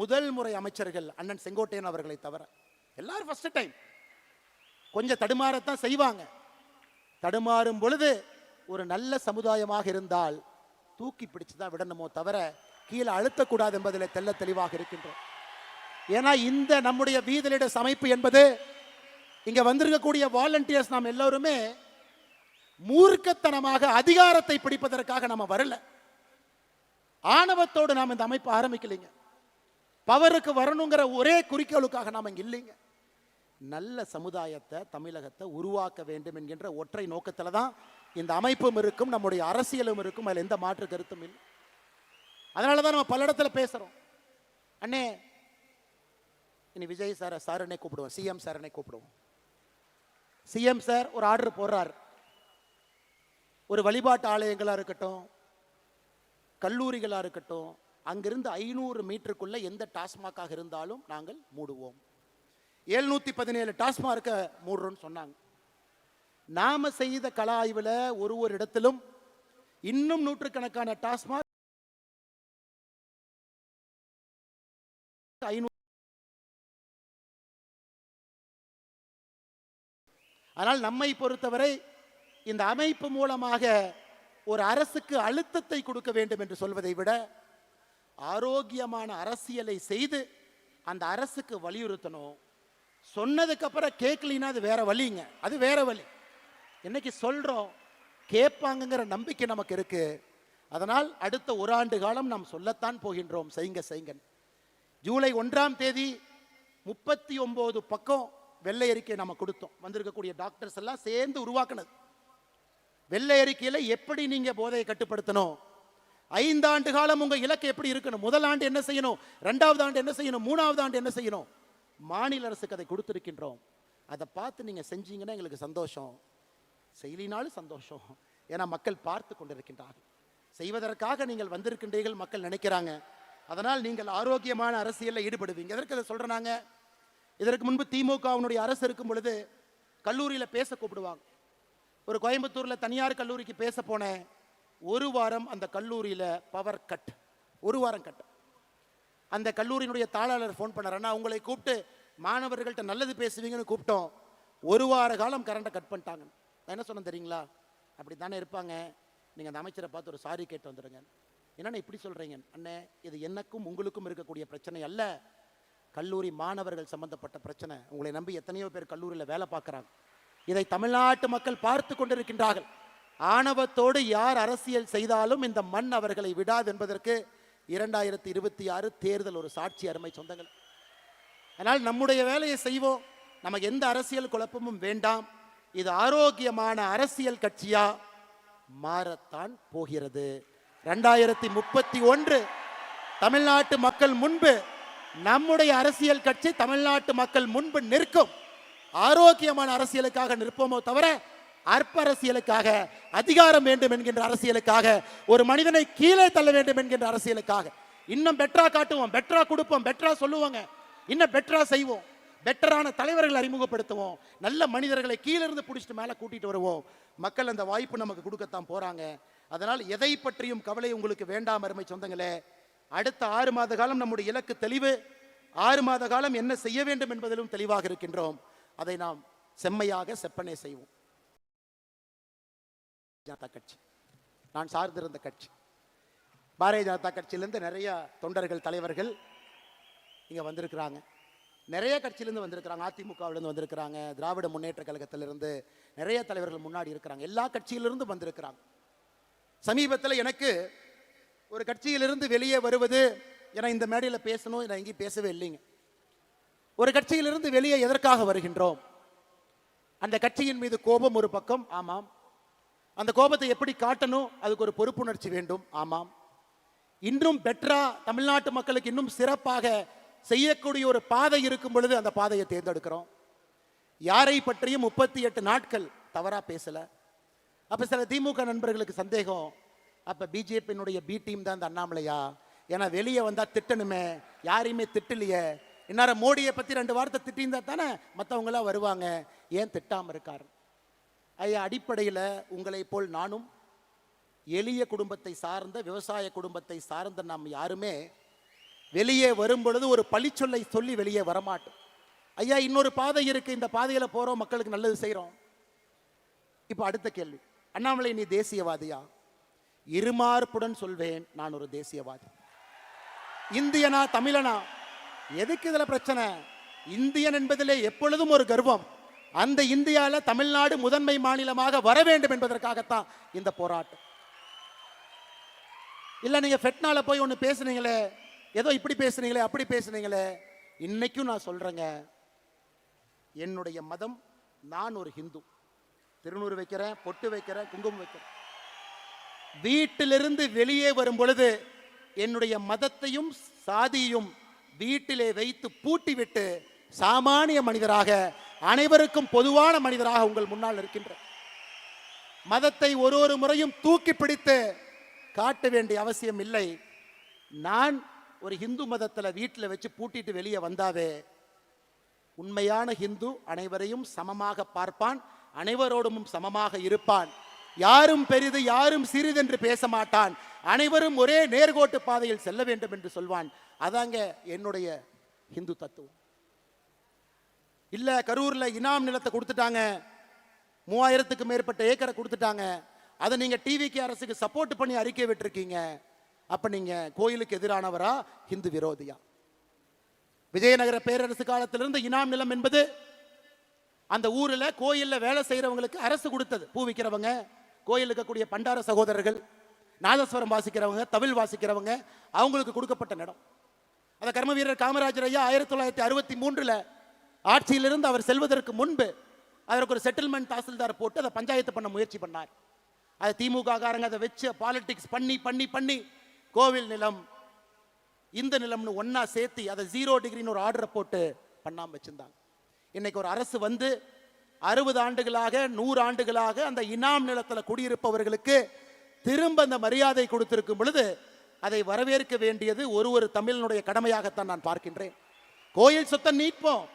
முதல் முறை அமைச்சர்கள், அண்ணன் செங்கோட்டையன் அவர்களை தவிர எல்லாரும் ஃபர்ஸ்ட் டைம். கொஞ்சம் தடுமாறத்தான் செய்வாங்க. தடுமாறும் பொழுது ஒரு நல்ல சமுதாயமாக இருந்தால் தூக்கி பிடிச்சுதான் விடணுமோ தவிர கீழே அழுத்தக்கூடாது என்பதில் தெல்ல தெளிவாக இருக்கின்றோம். ஏன்னா இந்த நம்முடைய வீதலிட அமைப்பு என்பது, இங்க வந்திருக்கக்கூடிய வாலண்டியர்ஸ் நாம் எல்லோருமே மூர்க்கத்தனமாக அதிகாரத்தை பிடிப்பதற்காக நம்ம வரல. ஆணவத்தோடு நாம் இந்த அமைப்பு ஆரம்பிக்கலைங்க. பவருக்கு வரணுங்கிற ஒரே குறிக்கோளுக்காக நாம் இங்க இல்லைங்க. நல்ல சமுதாயத்தை, தமிழகத்தை உருவாக்க வேண்டும் என்கின்ற ஒற்றை நோக்கத்தில் தான் இந்த அமைப்பும் இருக்கும், நம்முடைய அரசியலும் இருக்கும். அதில் எந்த மாற்று கருத்தும் இல்லை. அதனால தான் நம்ம பல இடத்துல பேசுறோம். அண்ணே, இனி விஜய் சாரனை கூப்பிடுவோம், சிஎம் சாரனை கூப்பிடுவோம். சிஎம் சார் ஒரு ஆர்டர் போடுறார், ஒரு வழிபாட்டு ஆலயங்களா இருக்கட்டும், கல்லூரிகளா இருக்கட்டும், அங்கிருந்து 500 மீட்டருக்குள்ள எந்த டாஸ்மாகாக இருந்தாலும் நாங்கள் மூடுவோம். 717 டாஸ்மார்க்க மூடுறோம்னு சொன்னாங்க. நாம செய்த கள ஆய்வுல ஒரு இடத்திலும் இன்னும் நூற்றுக்கணக்கான டாஸ்மாக் 500. ஆனால் நம்மை பொறுத்தவரை இந்த அமைப்பு மூலமாக ஒரு அரசுக்கு அழுத்தத்தை கொடுக்க வேண்டும் என்று சொல்வதை விட ஆரோக்கியமான அரசியலை செய்து அந்த அரசுக்கு வலியுறுத்தணும். சொன்னதுக்கு அப்புறம் கேட்கலினா அது வேற வழிங்க, அது வேற வழி. இன்னைக்கு சொல்றோம், கேட்பாங்கங்கிற நம்பிக்கை நமக்கு இருக்கு. அதனால் அடுத்த ஒரு ஆண்டு காலம் நாம் சொல்லத்தான் போகின்றோம், செய்யுங்க செய்யுங்க. ஜூலை 1ஆம் தேதி 39 பக்கம் வெள்ளை அறிக்கை நம்ம கொடுத்தோம். வந்திருக்கக்கூடிய டாக்டர்ஸ் எல்லாம் சேர்ந்து உருவாக்குனது. வெள்ளை அறிக்கையில் எப்படி நீங்க போதையை கட்டுப்படுத்தணும், 5 ஆண்டு காலம் உங்க இலக்கு எப்படி இருக்கணும், முதல் ஆண்டு என்ன செய்யணும், 2வது ஆண்டு என்ன செய்யணும், 3வது ஆண்டு என்ன செய்யணும், மாநில அரசுக்கு அதை கொடுத்திருக்கின்றோம். அதை பார்த்து நீங்க செஞ்சீங்கன்னா எங்களுக்கு சந்தோஷம், செய்யலினாலும் சந்தோஷம். ஏன்னா மக்கள் பார்த்து கொண்டிருக்கின்றார்கள். செய்வதற்காக நீங்கள் வந்திருக்கின்றீர்கள், மக்கள் நினைக்கிறாங்க. அதனால் நீங்கள் ஆரோக்கியமான அரசியலில் ஈடுபடுவீங்க. எதற்கு அதை சொல்றாங்க? இதற்கு முன்பு திமுகவினுடைய அரசு இருக்கும் பொழுது கல்லூரியில் பேச கூப்பிடுவாங்க. ஒரு கோயம்புத்தூரில் தனியார் கல்லூரிக்கு பேச போனேன். ஒரு வாரம் அந்த கல்லூரியில் பவர் கட், ஒரு வாரம் கட். அந்த கல்லூரியினுடைய தாளாளர் ஃபோன் பண்ணார், அண்ணா உங்களை கூப்பிட்டு மாணவர்கள்ட்ட நல்லது பேசுவீங்கன்னு கூப்பிட்டோம், ஒரு வார காலம் கரண்ட்டை கட் பண்ணிட்டாங்க. நான் என்ன சொன்னேன் தெரியுங்களா? அப்படி தானே இருப்பாங்க, நீங்கள் அந்த அமைச்சரை பார்த்து ஒரு சாரி கேட்டு வந்துடுங்க. என்னென்ன இப்படி சொல்கிறீங்க? அண்ணே, இது எனக்கும் உங்களுக்கும் இருக்கக்கூடிய பிரச்சனை அல்ல, கல்லூரி மாணவர்கள் சம்பந்தப்பட்ட பிரச்சனை. உங்களை நம்பி எத்தனையோ பேர் கல்லூரியில் வேலை பார்க்குறாங்க. இதை தமிழ்நாட்டு மக்கள் பார்த்து கொண்டிருக்கின்றார்கள். ஆணவத்தோடு யார் அரசியல் செய்தாலும் இந்த மண் அவர்களை விடாது என்பதற்கு 2026 தேர்தல் ஒரு சாட்சி. அருமை சொந்தங்கள், அதனால் நம்முடைய வேலையை செய்வோம். நமக்கு எந்த அரசியல் குழப்பமும் வேண்டாம். இது ஆரோக்கியமான அரசியல் கட்சியா மாறத்தான் போகிறது. 2031 தமிழ்நாட்டு மக்கள் முன்பு நம்முடைய அரசியல் கட்சி தமிழ்நாட்டு மக்கள் முன்பு நிற்கும். ஆரோக்கியமான அரசியலுக்காக நிற்போமோ தவிர அற்ப அரசியலுக்காக, அதிகாரம் வேண்டும் என்கின்ற அரசியலுக்காக, ஒரு மனிதனை கீழே தள்ள வேண்டும் என்கின்ற அரசியலுக்காக இன்னும் பெட்டரா காட்டுவோம், பெட்டரா கொடுப்போம், பெட்டரா சொல்லுவாங்க, இன்னும் பெட்டரா செய்வோம், பெட்டரான தலைவர்கள் அறிமுகப்படுத்துவோம், நல்ல மனிதர்களை கீழிருந்து பிடிச்சிட்டு மேலே கூட்டிட்டு வருவோம். மக்கள் அந்த வாய்ப்பு நமக்கு கொடுக்கத்தான் போறாங்க. அதனால் எதை பற்றியும் கவலை உங்களுக்கு வேண்டாம் அருமை சொந்தங்களே. அடுத்த 6 மாத காலம் நம்முடைய இலக்கு தெளிவு. 6 மாத காலம் என்ன செய்ய வேண்டும் என்பதிலும் தெளிவாக இருக்கின்றோம். அதை நாம் செம்மையாக செப்பனே செய்வோம். ஜனதா கட்சி நான் சார்ந்திருந்த கட்சி. பாரதிய ஜனதா கட்சியிலிருந்து நிறைய தொண்டர்கள், தலைவர்கள் இங்கே வந்திருக்கிறாங்க. நிறைய கட்சியிலிருந்து வந்திருக்கிறாங்க. அதிமுகவிலிருந்து வந்திருக்கிறாங்க, திராவிட முன்னேற்ற கழகத்திலிருந்து நிறைய தலைவர்கள் முன்னாடி இருக்கிறாங்க. எல்லா கட்சியிலிருந்து வந்திருக்கிறாங்க. சமீபத்தில் எனக்கு ஒரு கட்சியிலிருந்து வெளியே வருவது, ஏன்னா இந்த மேடையில் பேசணும், நான் எங்கேயும் பேசவே இல்லைங்க. ஒரு கட்சியிலிருந்து வெளியே எதற்காக வருகின்றோம்? அந்த கட்சியின் மீது கோபம் ஒரு பக்கம், ஆமாம். அந்த கோபத்தை எப்படி காட்டணும், அதுக்கு ஒரு பொறுப்புணர்ச்சி வேண்டும், ஆமாம். இன்னும் பெட்டரா தமிழ்நாட்டு மக்களுக்கு இன்னும் சிறப்பாக செய்யக்கூடிய ஒரு பாதை இருக்கும் பொழுது அந்த பாதையை தேர்ந்தெடுக்கிறோம். யாரை பற்றியும் 38 நாட்கள் தவறா பேசல. அப்ப சில திமுக நண்பர்களுக்கு சந்தேகம், அப்ப பிஜேபியினுடைய பி டீம் தான் இந்த அண்ணாமலையா? ஏன்னா வெளியே வந்தா திட்டணுமே, யாரையுமே திட்டலையே. இந்நேரம் மோடியை பத்தி 2 வார்த்தை திட்டிருந்தா தானே மற்றவங்க எல்லாம் வருவாங்க, ஏன் திட்டாம இருக்காரு? ஐயா, அடிப்படையில் உங்களை போல் நானும் எளிய குடும்பத்தை சார்ந்த, விவசாய குடும்பத்தை சார்ந்த நாம் யாருமே வெளியே வரும் பொழுது ஒரு பழிச்சொல்லை சொல்லி வெளியே வரமாட்டோம். ஐயா, இன்னொரு பாதை இருக்கு, இந்த பாதையில போறோம், மக்களுக்கு நல்லது செய்யறோம். இப்போ அடுத்த கேள்வி, அண்ணாமலை நீ தேசியவாதியா? இருமார்ப்புடன் சொல்வேன், நான் ஒரு தேசியவாதி. இந்தியனா தமிழனா? எதுக்கு இதுல பிரச்சனை? இந்தியன் என்பதிலே எப்பொழுதும் ஒரு கர்வம். அந்த இந்தியாவில் தமிழ்நாடு முதன்மை மாநிலமாக வர வேண்டும் என்பதற்காகத்தான் இந்த போராட்டம். இல்ல நீங்க ஃபெட்னால போய் ஒன்று பேசுனீங்களே, ஏதோ இப்படி பேசுனீங்களே, அப்படி பேசுனீங்களே. இன்னைக்கும் நான் சொல்றேங்க, என்னுடைய மதம், நான் ஒரு ஹிந்து. திருநூறு வைக்கிறேன், பொட்டு வைக்கிறேன், குங்குமம் வைக்கிறேன். வீட்டிலிருந்து வெளியே வரும் பொழுது என்னுடைய மதத்தையும் சாதியையும் வீட்டிலே வைத்து பூட்டிவிட்டு சாமானிய மனிதராக, அனைவருக்கும் பொதுவான மனிதராக உங்கள் முன்னால் இருக்கின்ற மதத்தை ஒரு முறையும் தூக்கி பிடித்து காட்ட வேண்டிய அவசியம் இல்லை. நான் ஒரு ஹிந்து மதத்தில் வீட்டில் வச்சு பூட்டிட்டு வெளியே வந்தாவே, உண்மையான ஹிந்து அனைவரையும் சமமாக பார்ப்பான், அனைவரோடும் சமமாக இருப்பான். யாரும் பெரிது யாரும் சிறிது என்று பேச மாட்டான். அனைவரும் ஒரே நேர்கோட்டு பாதையில் செல்ல வேண்டும் என்று சொல்வான். அதாங்க என்னுடைய ஹிந்து தத்துவம். இல்ல கரூர்ல இனாம் நிலத்தை கொடுத்துட்டாங்க, 3000க்கு மேற்பட்ட ஏக்கரை கொடுத்துட்டாங்க, அதை நீங்க டிவிக்கு அரசுக்கு சப்போர்ட் பண்ணி அறிக்கை விட்டுருக்கீங்க. அப்ப நீங்க கோயிலுக்கு எதிரானவரா, ஹிந்து விரோதியா? விஜயநகர பேரரசு காலத்திலிருந்து இனாம் நிலம் என்பது அந்த ஊர்ல கோயில்ல வேலை செய்யறவங்களுக்கு அரசு கொடுத்தது. பூ விற்கிறவங்க, கோயில் இருக்கக்கூடிய பண்டார சகோதரர்கள், நாதஸ்வரம் வாசிக்கிறவங்க, தவில் வாசிக்கிறவங்க, அவங்களுக்கு கொடுக்கப்பட்ட இடம். அந்த கர்ம வீரர் காமராஜர் ஐயா 1963 ஆட்சியிலிருந்து அவர் செல்வதற்கு முன்பு அதற்கு ஒரு செட்டில்மெண்ட் தாசில்தார் போட்டு அதை பஞ்சாயத்து பண்ண முயற்சி பண்ணார். அது திமுக காரங்க அதை வச்சு பாலிடிக்ஸ் பண்ணி பண்ணி பண்ணி கோவில் நிலம் இந்த நிலம்னு ஒன்னா சேர்த்து அதை 0 டிகிரின்னு ஒரு ஆர்டரை போட்டு பண்ணாம வச்சிருந்தாங்க. இன்னைக்கு ஒரு அரசு வந்து 60 ஆண்டுகளாக 100 ஆண்டுகளாக அந்த இனாம் நிலத்தில் குடியிருப்பவர்களுக்கு திரும்ப அந்த மரியாதை கொடுத்திருக்கும் பொழுது அதை வரவேற்க வேண்டியது ஒரு தமிழனுடைய கடமையாகத்தான் நான் பார்க்கின்றேன். கோயில் சொத்தை நீட்போம்,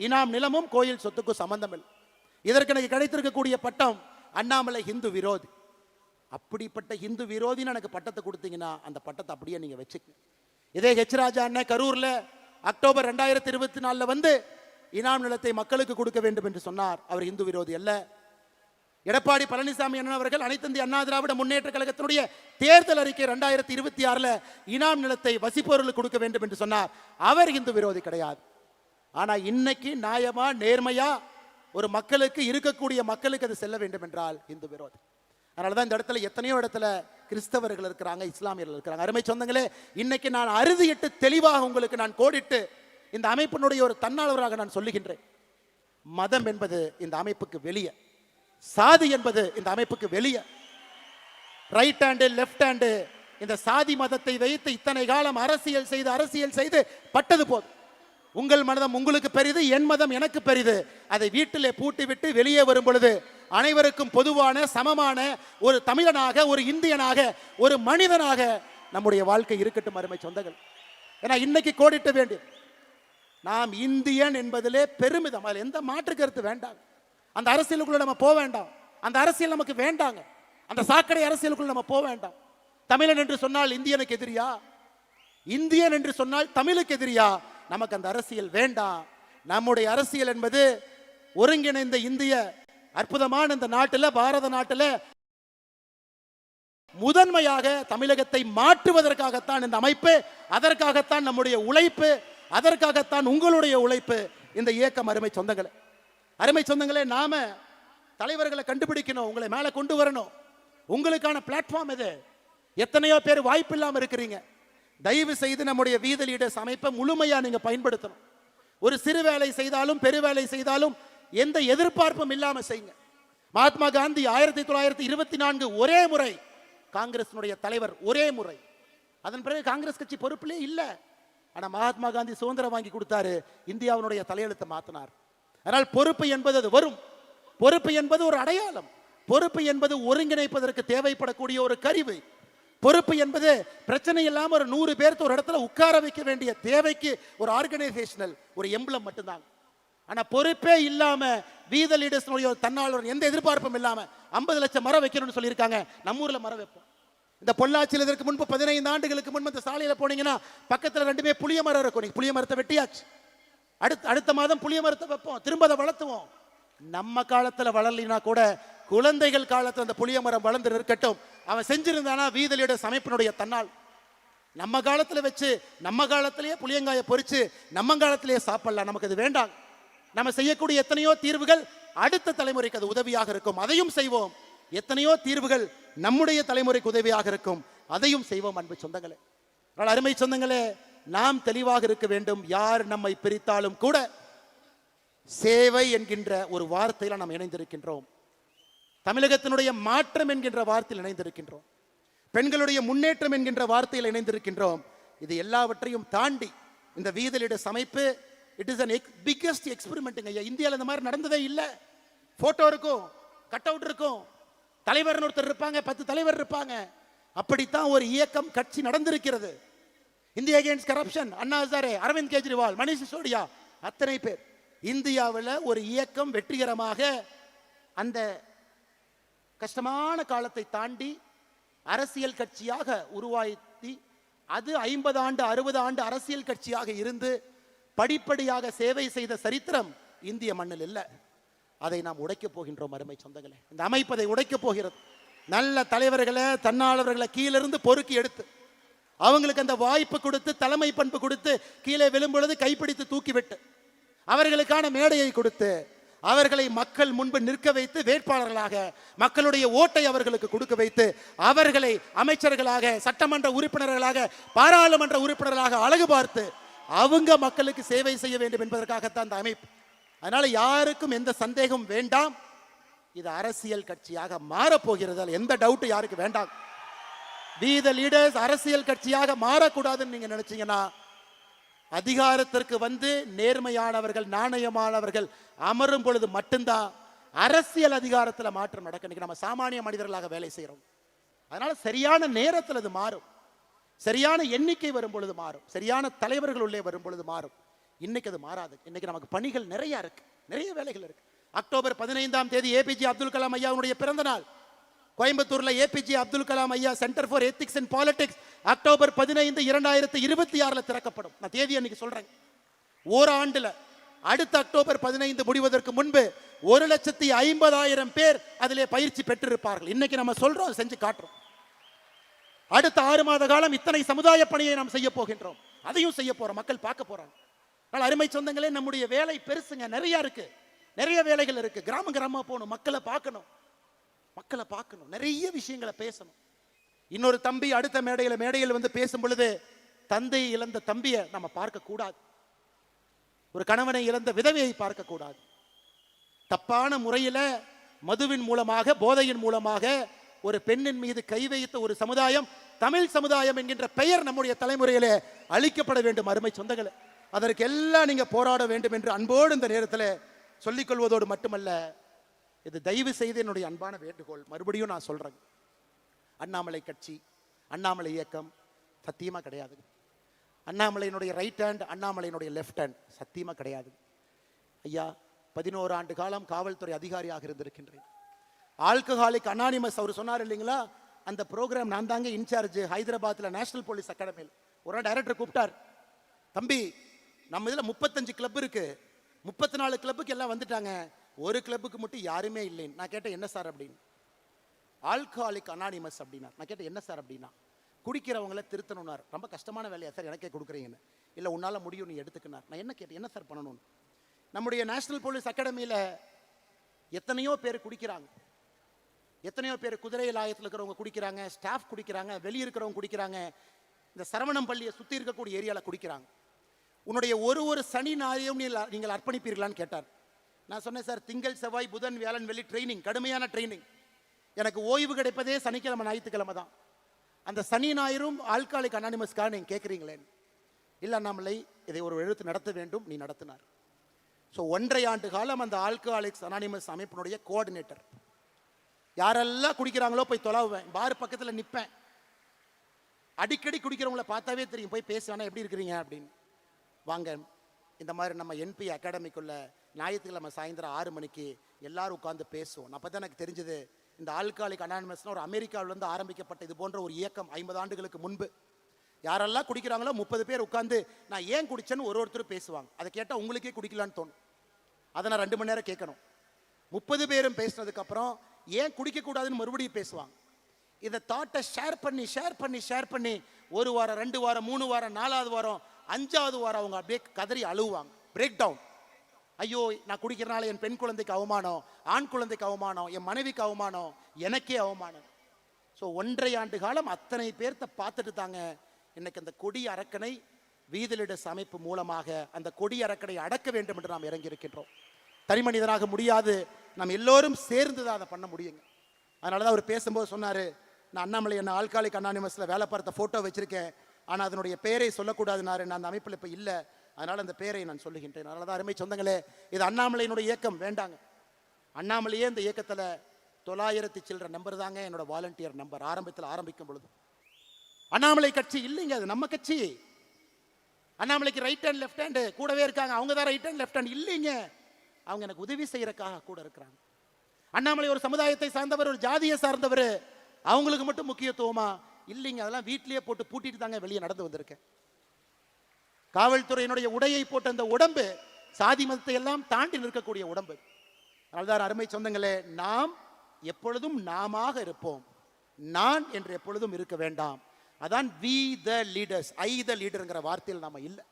இனாம் நிலமும் கோயில் சொத்துக்கும் சம்பந்தம் இல்லை. இதற்கு எனக்கு கிடைத்திருக்கக்கூடிய பட்டம் அண்ணாமலை ஹிந்து விரோதி. அப்படிப்பட்ட ஹிந்து விரோதின்னு எனக்கு பட்டத்தை கொடுத்தீங்கன்னா அந்த பட்டத்தை அப்படியே நீங்க வச்சுக்க. இதே ஹெச் ராஜா அண்ணன் கரூர்ல அக்டோபர் 2024 வந்து இனாம் நிலத்தை மக்களுக்கு கொடுக்க வேண்டும் என்று சொன்னார். அவர் இந்து விரோதி அல்ல. எடப்பாடி பழனிசாமி அண்ணன் அவர்கள் அனைத்து இந்திய அண்ணா திராவிட முன்னேற்ற கழகத்தினுடைய தேர்தல் அறிக்கை 2026 இனாம் நிலத்தை வசிப்பவர்களுக்கு கொடுக்க வேண்டும் என்று சொன்னார். அவர் இந்து விரோதி கிடையாது. ஆனா இன்னைக்கு நியாயமா நேர்மையா ஒரு மக்களுக்கு இருக்கக்கூடிய மக்களுக்கு அது செல்ல வேண்டும் என்றால் இந்து விரோதி. அதனாலதான் இந்த இடத்துல எத்தனையோ இடத்துல கிறிஸ்தவர்கள் இருக்கிறாங்க, இஸ்லாமியர்கள் இருக்கிறாங்க. அருமை சொந்தங்களே, இன்னைக்கு நான் அறுதியிட்டு தெளிவாக உங்களுக்கு நான் கோடிட்டு இந்த அமைப்பினுடைய ஒரு தன்னாளராக நான் சொல்லுகின்றேன். மதம் என்பது இந்த அமைப்புக்கு வெளியே, சாதி என்பது இந்த அமைப்புக்கு வெளியே. ரைட் ஹேண்டு லெஃப்ட் ஹேண்டு இந்த சாதி மதத்தை வைத்து இத்தனை காலம் அரசியல் செய்து பட்டது போதும். உங்கள் மதம் உங்களுக்கு பெரிது, என் மதம் எனக்கு பெரிது. அதை வீட்டிலே பூட்டி விட்டு வெளியே வரும் பொழுது அனைவருக்கும் பொதுவான சமமான ஒரு தமிழனாக, ஒரு இந்தியனாக, ஒரு மனிதனாக நம்முடைய வாழ்க்கை இருக்கட்டும் அருமை சொந்தங்கள். ஏன்னா இன்னைக்கு கோடிட்ட வேண்டும். நாம் இந்தியன் என்பதிலே பெருமிதம், அதில் எந்த மாற்று கருத்து வேண்டாம். அந்த அரசியலுக்குள்ள நம்ம போக வேண்டாம். அந்த அரசியல் நமக்கு வேண்டாங்க. அந்த சாக்கடை அரசியலுக்குள்ள நம்ம போக வேண்டாம். தமிழன் என்று சொன்னால் இந்தியனுக்கு எதிரியா? இந்தியன் என்று சொன்னால் தமிழுக்கு எதிரியா? நமக்கு அந்த அரசியல் வேண்டாம். நம்முடைய அரசியல் என்பது ஒருங்கிணைந்த இந்திய அற்புதமான இந்த நாட்டில், பாரத நாட்டில் முதன்மையாக தமிழகத்தை மாற்றுவதற்காகத்தான் இந்த அமைப்பு, அதற்காகத்தான் நம்முடைய உழைப்பு, அதற்காகத்தான் உங்களுடைய உழைப்பு, இந்த இயக்கம். அருமை சொந்தங்களே, அருமை சொந்தங்களே, நாம தலைவர்களை கண்டுபிடிக்கணும், உங்களை மேல கொண்டு வரணும். உங்களுக்கான பிளாட்ஃபார்ம் இது. எத்தனையோ பேர் வாய்ப்பு இல்லாம இருக்கிறீங்க. தயவு செய்து நம்முடைய வீதி லீடர்ஸ் அமைப்பை முழுமையா நீங்க பயன்படுத்தணும். ஒரு சிறு வேலை செய்தாலும் பெரு வேலை செய்தாலும் எந்த எதிர்பார்ப்பும் இல்லாம செய்யுங்க. மகாத்மா காந்தி 1924 ஒரே முறை காங்கிரசினுடைய தலைவர், ஒரே முறை. அதன் பிறகு காங்கிரஸ் கட்சி பொறுப்பிலே இல்ல. ஆனா மகாத்மா காந்தி சுதந்திரம் வாங்கி கொடுத்தாரு, இந்தியாவினுடைய தலையெழுத்தை மாத்தினார். அதனால் பொறுப்பு என்பது அது வரும். பொறுப்பு என்பது ஒரு அடையாளம். பொறுப்பு என்பது ஒருங்கிணைப்பதற்கு தேவைப்படக்கூடிய ஒரு கருவி. பொறுப்பு என்பது பிரச்சனை இல்லாம ஒரு 100 பேர்த்து ஒரு இடத்துல உட்கார வைக்க வேண்டிய தேவைக்கு ஒரு ஆர்கனைசேஷனல் ஒரு எம்பளம் மட்டும்தான். ஆனா பொறுப்பே இல்லாம வீதி லீடர்ஸ் தன்னாளர் எந்த எதிர்பார்ப்பும் இல்லாம 50 லட்சம் மரம் வைக்கணும்னு சொல்லியிருக்காங்க. நம்ம ஊர்ல மரம் வைப்போம். இந்த பொள்ளாச்சியில் இதற்கு முன்பு 15 ஆண்டுகளுக்கு முன்பு இந்த சாலையில போனீங்கன்னா பக்கத்துல 2 புளிய மரம் இருக்கும். புளிய மரத்தை வெட்டியாச்சு. அடுத்த மாதம் புளிய மரத்தை வைப்போம், திரும்ப அதை வளர்த்துவோம். நம்ம காலத்துல வளரலினா கூட குழந்தைகள் காலத்துல அந்த புளிய மரம் வளர்ந்து இருக்கட்டும். அவன் செஞ்சிருந்தானா வீதி லீடர்ஸ் அமைப்பினுடைய தன்னால். நம்ம காலத்துல வச்சு நம்ம காலத்திலேயே புளியங்காயை பொறிச்சு நம்ம காலத்திலேயே சாப்பிடலாம். நமக்கு அது வேண்டாம். நம்ம செய்யக்கூடிய எத்தனையோ தீர்வுகள் அடுத்த தலைமுறைக்கு அது உதவியாக இருக்கும், அதையும் செய்வோம். எத்தனையோ தீர்வுகள் நம்முடைய தலைமுறைக்கு உதவியாக இருக்கும், அதையும் செய்வோம். அன்பு சொந்தங்களே, அருமை சொந்தங்களே, நாம் தெளிவாக இருக்க வேண்டும். யார் நம்மை பிரித்தாலும் கூட சேவை என்கின்ற ஒரு வார்த்தையில் நாம் இணைந்திருக்கின்றோம். தமிழகத்தினுடைய மாற்றம் என்கின்ற வார்த்தையில் இணைந்திருக்கின்றோம். பெண்களுடைய முன்னேற்றம் என்கின்ற வார்த்தையில் இணைந்திருக்கின்றோம். இது எல்லாவற்றையும் தாண்டி இந்த வீதி லீடர்ஸ் அமைப்பு it is an biggest experiment. இந்தியாவில் இந்த மாதிரி நடந்ததே இல்லை. போட்டோ இருக்கும், கட் அவுட் இருக்கும், தலைவர் ஒருத்தர் இருப்பாங்க, 10 தலைவர் இருப்பாங்க. அப்படித்தான் ஒரு இயக்கம் கட்சி நடந்திருக்கிறது. India against corruption, Anna Hazare, Aravind Kejriwal, Manish Sisodia, அத்தனை பேர். இந்தியாவில் ஒரு இயக்கம் வெற்றிகரமாக அந்த கஷ்டமான காலத்தை தாண்டி அரசியல் கட்சியாக உருவாக்கி அது 50 ஆண்டு 60 ஆண்டு அரசியல் கட்சியாக இருந்து படிப்படியாக சேவை செய்த சரித்திரம் இந்திய மண்ணில் இல்லை. அதை நாம் உடைக்கப் போகின்றோம். அருமை சொந்தங்களே, இந்த அமைப்பு அதை உடைக்கப் போகிறது. நல்ல தலைவர்களை, தன்னாளர்களை கீழிருந்து பொறுக்கி எடுத்து அவங்களுக்கு அந்த வாய்ப்பு கொடுத்து, தலைமை பண்பு கொடுத்து, கீழே விழும்பொழுது கைப்பிடித்து தூக்கிவிட்டு அவர்களுக்கான மேடையை கொடுத்து அவர்களை மக்கள் முன்பு நிற்க வைத்து வேட்பாளர்களாக மக்களுடைய ஓட்டை அவர்களுக்கு கொடுக்க வைத்து அவர்களை அமைச்சர்களாக, சட்டமன்ற உறுப்பினர்களாக, பாராளுமன்ற உறுப்பினர்களாக அழகு பார்த்து அவங்க மக்களுக்கு சேவை செய்ய வேண்டும் என்பதற்காகத்தான் அந்த அமைப்பு. அதனால யாருக்கும் எந்த சந்தேகம் வேண்டாம், இது அரசியல் கட்சியாக மாறப்போகிறது, எந்த டவுட் யாருக்கு வேண்டாம். We the leaders அரசியல் கட்சியாக மாறக்கூடாதுன்னு நீங்க நினைச்சீங்கன்னா, அதிகாரத்திற்கு வந்து நேர்மையானவர்கள், நாணயமானவர்கள் அமரும் பொழுது மட்டும்தான் அரசியல் அதிகாரத்தில் மாற்றம் நடக்கும். நம்ம சாமானிய மனிதர்களாக வேலை செய்கிறோம். அதனால சரியான நேரத்தில் அது மாறும், சரியான எண்ணிக்கை வரும் பொழுது மாறும், சரியான தலைவர்கள் உள்ளே வரும் பொழுது மாறும். இன்னைக்கு அது மாறாது. இன்னைக்கு நமக்கு பணிகள் நிறைய இருக்கு, நிறைய வேலைகள் இருக்கு. அக்டோபர் 15ஆம் தேதி ஏபிஜே அப்துல் கலாம் ஐயாவுடைய பிறந்த நாள். கோயம்புத்தூர்ல ஏபிஜே அப்துல் கலாம் ஐயா centre for ethics and politics October 15, 2026 திறக்கப்படும். நான் தேதி அன்னைக்கு சொல்றேன். ஓராண்டுல அடுத்த அக்டோபர் 15 முடிவதற்கு முன்பு 1,50,000 பேர் அதிலே பயிற்சி பெற்றிருப்பார்கள். இன்னைக்கு நம்ம சொல்றோம், செஞ்சு காட்டுறோம். அடுத்த 6 மாத காலம் இத்தனை சமுதாய பணியை நாம் செய்ய போகின்றோம். அதையும் செய்ய போறோம், மக்கள் பார்க்க போறாங்க. அருமை சொந்தங்களே, நம்முடைய வேலை பெருசுங்க, நிறைய இருக்கு, நிறைய வேலைகள் இருக்கு. கிராம கிராமமா போகணும், மக்களை பார்க்கணும், மக்களை பார்க்கணும், நிறைய விஷயங்களை பேசணும். இன்னொரு தம்பி அடுத்த மேடையில் வந்து பேசும் பொழுது தந்தை இழந்த தம்பியை நம்ம பார்க்க கூடாது, ஒரு கணவனை இழந்த விதவையை பார்க்க கூடாது. தப்பான முறையில் மதுவின் மூலமாக, போதையின் மூலமாக ஒரு பெண்ணின் மீது கை வைத்த ஒரு சமுதாயம் தமிழ் சமுதாயம் என்கின்ற பெயர் நம்முடைய தலைமுறையிலே அளிக்கப்பட வேண்டும். அருமை சொந்தங்களே, அதற்கு எல்லாம் நீங்க போராட வேண்டும் என்று அன்போடு இந்த நேரத்தில் சொல்லிக் கொள்வதோடு மட்டுமல்ல, இது தயவு செய்து என்னுடைய அன்பான வேண்டுகோள். மறுபடியும் நான் சொல்றேன், அண்ணாமலை கட்சி, அண்ணாமலை இயக்கம் சத்தியமா கிடையாது. அண்ணாமலையினுடைய ரைட் ஹேண்ட், அண்ணாமலையினுடைய லெஃப்ட் ஹேண்ட் சத்தியமா கிடையாது. ஐயா, 11 ஆண்டு காலம் காவல்துறை அதிகாரியாக இருந்திருக்கின்றேன். ஆல்கஹாலிக் அனானிமஸ் அவர் சொன்னார் இல்லைங்களா, அந்த ப்ரோக்ராம் நான் தாங்க இன்சார்ஜ். ஹைதராபாத்தில் நேஷனல் போலீஸ் அகாடமியில் ஒரு டைரக்டர் கூப்பிட்டார், தம்பி நம்ம இதில் 35 கிளப் இருக்கு, 34 கிளப்புக்கு எல்லாம் வந்துட்டாங்க, ஒரு கிளப்புக்கு மட்டும் யாருமே இல்லைன்னு. நான் கேட்டேன், என்ன சார் அப்படின்னு. ஆல்கஹாலிக் அனானிமஸ் அப்படின்னா. நான் கேட்டேன், என்ன சார் அப்படின்னா, குடிக்கிறவங்கள திருத்தணும்னார். ரொம்ப கஷ்டமான வேலையா சார் எனக்கே கொடுக்குறீங்கன்னு. இல்லை உன்னால் முடியும், நீ எடுத்துக்கினார். நான் என்ன கேட்டேன், என்ன சார் பண்ணணும்னு. நம்முடைய நேஷனல் போலீஸ் அகாடமியில் எத்தனையோ பேர் குடிக்கிறாங்க, எத்தனையோ பேர் குதிரை லாயத்தில் இருக்கிறவங்க குடிக்கிறாங்க, ஸ்டாஃப் குடிக்கிறாங்க, வெளியே இருக்கிறவங்க குடிக்கிறாங்க, இந்த சரவணம் பள்ளியை சுற்றி இருக்கக்கூடிய ஏரியாவில் குடிக்கிறாங்க. உன்னுடைய ஒரு சனி ஞாயிறும் நீங்கள் அர்ப்பணிப்பீர்களான்னு கேட்டார். நான் சொன்னேன், சார் திங்கள் செவ்வாய் புதன் வியாழன் வெள்ளி ட்ரைனிங், கடுமையான ட்ரைனிங். எனக்கு ஓய்வு கிடைப்பதே சனிக்கிழமை ஞாயிற்றுக்கிழமை தான். அந்த சனி ஞாயிறும் ஆல்கஹாலிக் அனானிமஸ்க்காக நீங்கள் கேட்குறீங்களே. இல்லை அண்ணாமலை, இதை ஒரு எழுத்து நடத்த வேண்டும், நீ நடத்தினார். ஸோ 1.5 ஆண்டு காலம் அந்த ஆல்கஹாலிக்ஸ் அனானிமஸ் அமைப்பினுடைய கோஆர்டினேட்டர். யாரெல்லாம் குடிக்கிறாங்களோ போய் தொலைவேன், பார் பக்கத்தில் நிற்பேன், அடிக்கடி குடிக்கிறவங்கள பார்த்தாவே தெரியும், போய் பேசுவேனா எப்படி இருக்கிறீங்க அப்படின்னு. வாங்க, இந்த மாதிரி நம்ம என்பி அகாடமிக்குள்ள ஞாயிற்றுக்கிழமை சாயந்தரம் 6 மணிக்கு எல்லாரும் உட்காந்து பேசுவோம். அப்போ தான் எனக்கு தெரிஞ்சது, இந்த ஆல்கஹாலிக் அனானிமஸ்னு ஒரு அமெரிக்காவிலேருந்து ஆரம்பிக்கப்பட்ட இது போன்ற ஒரு இயக்கம் 50 ஆண்டுகளுக்கு முன்பு. யாரெல்லாம் குடிக்கிறாங்களோ 30 பேர் உட்காந்து நான் ஏன் குடிச்சேன்னு ஒருத்தர் பேசுவாங்க. அதை கேட்டால் உங்களுக்கே குடிக்கலான்னு தோணும். அதை நான் 2 மணி நேரம் கேட்கணும். 30 பேரும் பேசினதுக்கப்புறம் ஏன் குடிக்கக்கூடாதுன்னு மறுபடியும் பேசுவாங்க. இதை தாட்டை ஷேர் பண்ணி 1 வாரம் 2 வாரம் 3 வாரம் 4வது வாரம் 5வது வாரம் அவங்க அப்படியே கதறி அழுவாங்க, பிரேக் டவுன். ஐயோ, நான் குடிக்கிறனால என் பெண் குழந்தைக்கு அவமானம், ஆண் குழந்தைக்கு அவமானம், என் மனைவிக்கு அவமானம், எனக்கே அவமானம். ஸோ 1.5 ஆண்டு காலம் அத்தனை பேர்த்த பார்த்துட்டு தாங்க இன்னைக்கு அந்த கொடி அரக்கனை வீதி லீடர்ஸ் அமைப்பு மூலமாக அந்த கொடி அரக்கனை அடக்க வேண்டும் என்று நாம் இறங்கி இருக்கின்றோம். தனி மனிதனாக முடியாது, நாம் எல்லோரும் சேர்ந்து தான் அதை பண்ண முடியுங்க. அதனால தான் அவர் பேசும்போது சொன்னார், நான் அண்ணாமலை என்ன ஆல்கஹாலிக் அனானிமஸில் வேலை பார்த்த ஃபோட்டோ வச்சுருக்கேன், ஆனால் அதனுடைய பெயரை சொல்லக்கூடாதுனாரு, நான் அந்த அமைப்பில் இப்போ இல்லை, அதனால் அந்த பெயரை நான் சொல்லுகின்றேன். அதனால தான் அருமை சொந்தங்களே, இது அண்ணாமலையினுடைய இயக்கம் வேண்டாங்க. அண்ணாமலையே இந்த இயக்கத்தில் 900 சில்லற நம்பர் தாங்க என்னோட வாலண்டியர் நம்பர். ஆரம்பத்தில் ஆரம்பிக்கும் பொழுது அண்ணாமலை கட்சி இல்லைங்க, அது நம்ம கட்சி. அண்ணாமலைக்கு ரைட் ஹேண்ட் லெஃப்ட் ஹேண்டு கூடவே இருக்காங்க, அவங்க தான் ரைட் ஹேண்ட் லெஃப்ட் ஹேண்ட் இல்லைங்க, அவங்க எனக்கு உதவி செய்யறதுக்காக கூட இருக்கிறாங்க. அண்ணாமலை ஒரு சமுதாயத்தை சார்ந்தவர், ஒரு ஜாதியை சார்ந்தவர், அவங்களுக்கு மட்டும் முக்கியத்துவமா இல்லைங்க. அதெல்லாம் வீட்டிலேயே போட்டு பூட்டிட்டு தாங்க வெளியே நடந்து வந்திருக்கேன். காவல்துறையினுடைய உடையை போட்ட அந்த உடம்பு சாதி மதத்தை எல்லாம் தாண்டி நிற்கக்கூடிய உடம்பு. அதனால்தான் அருமை சொந்தங்களே, நாம் எப்பொழுதும் நாமாக இருப்போம், நான் என்று எப்பொழுதும் இருக்க வேண்டாம். அதான் வி த லீடர்ஸ், ஐ த லீடர்ங்கிற வார்த்தையில் நாம இல்லை.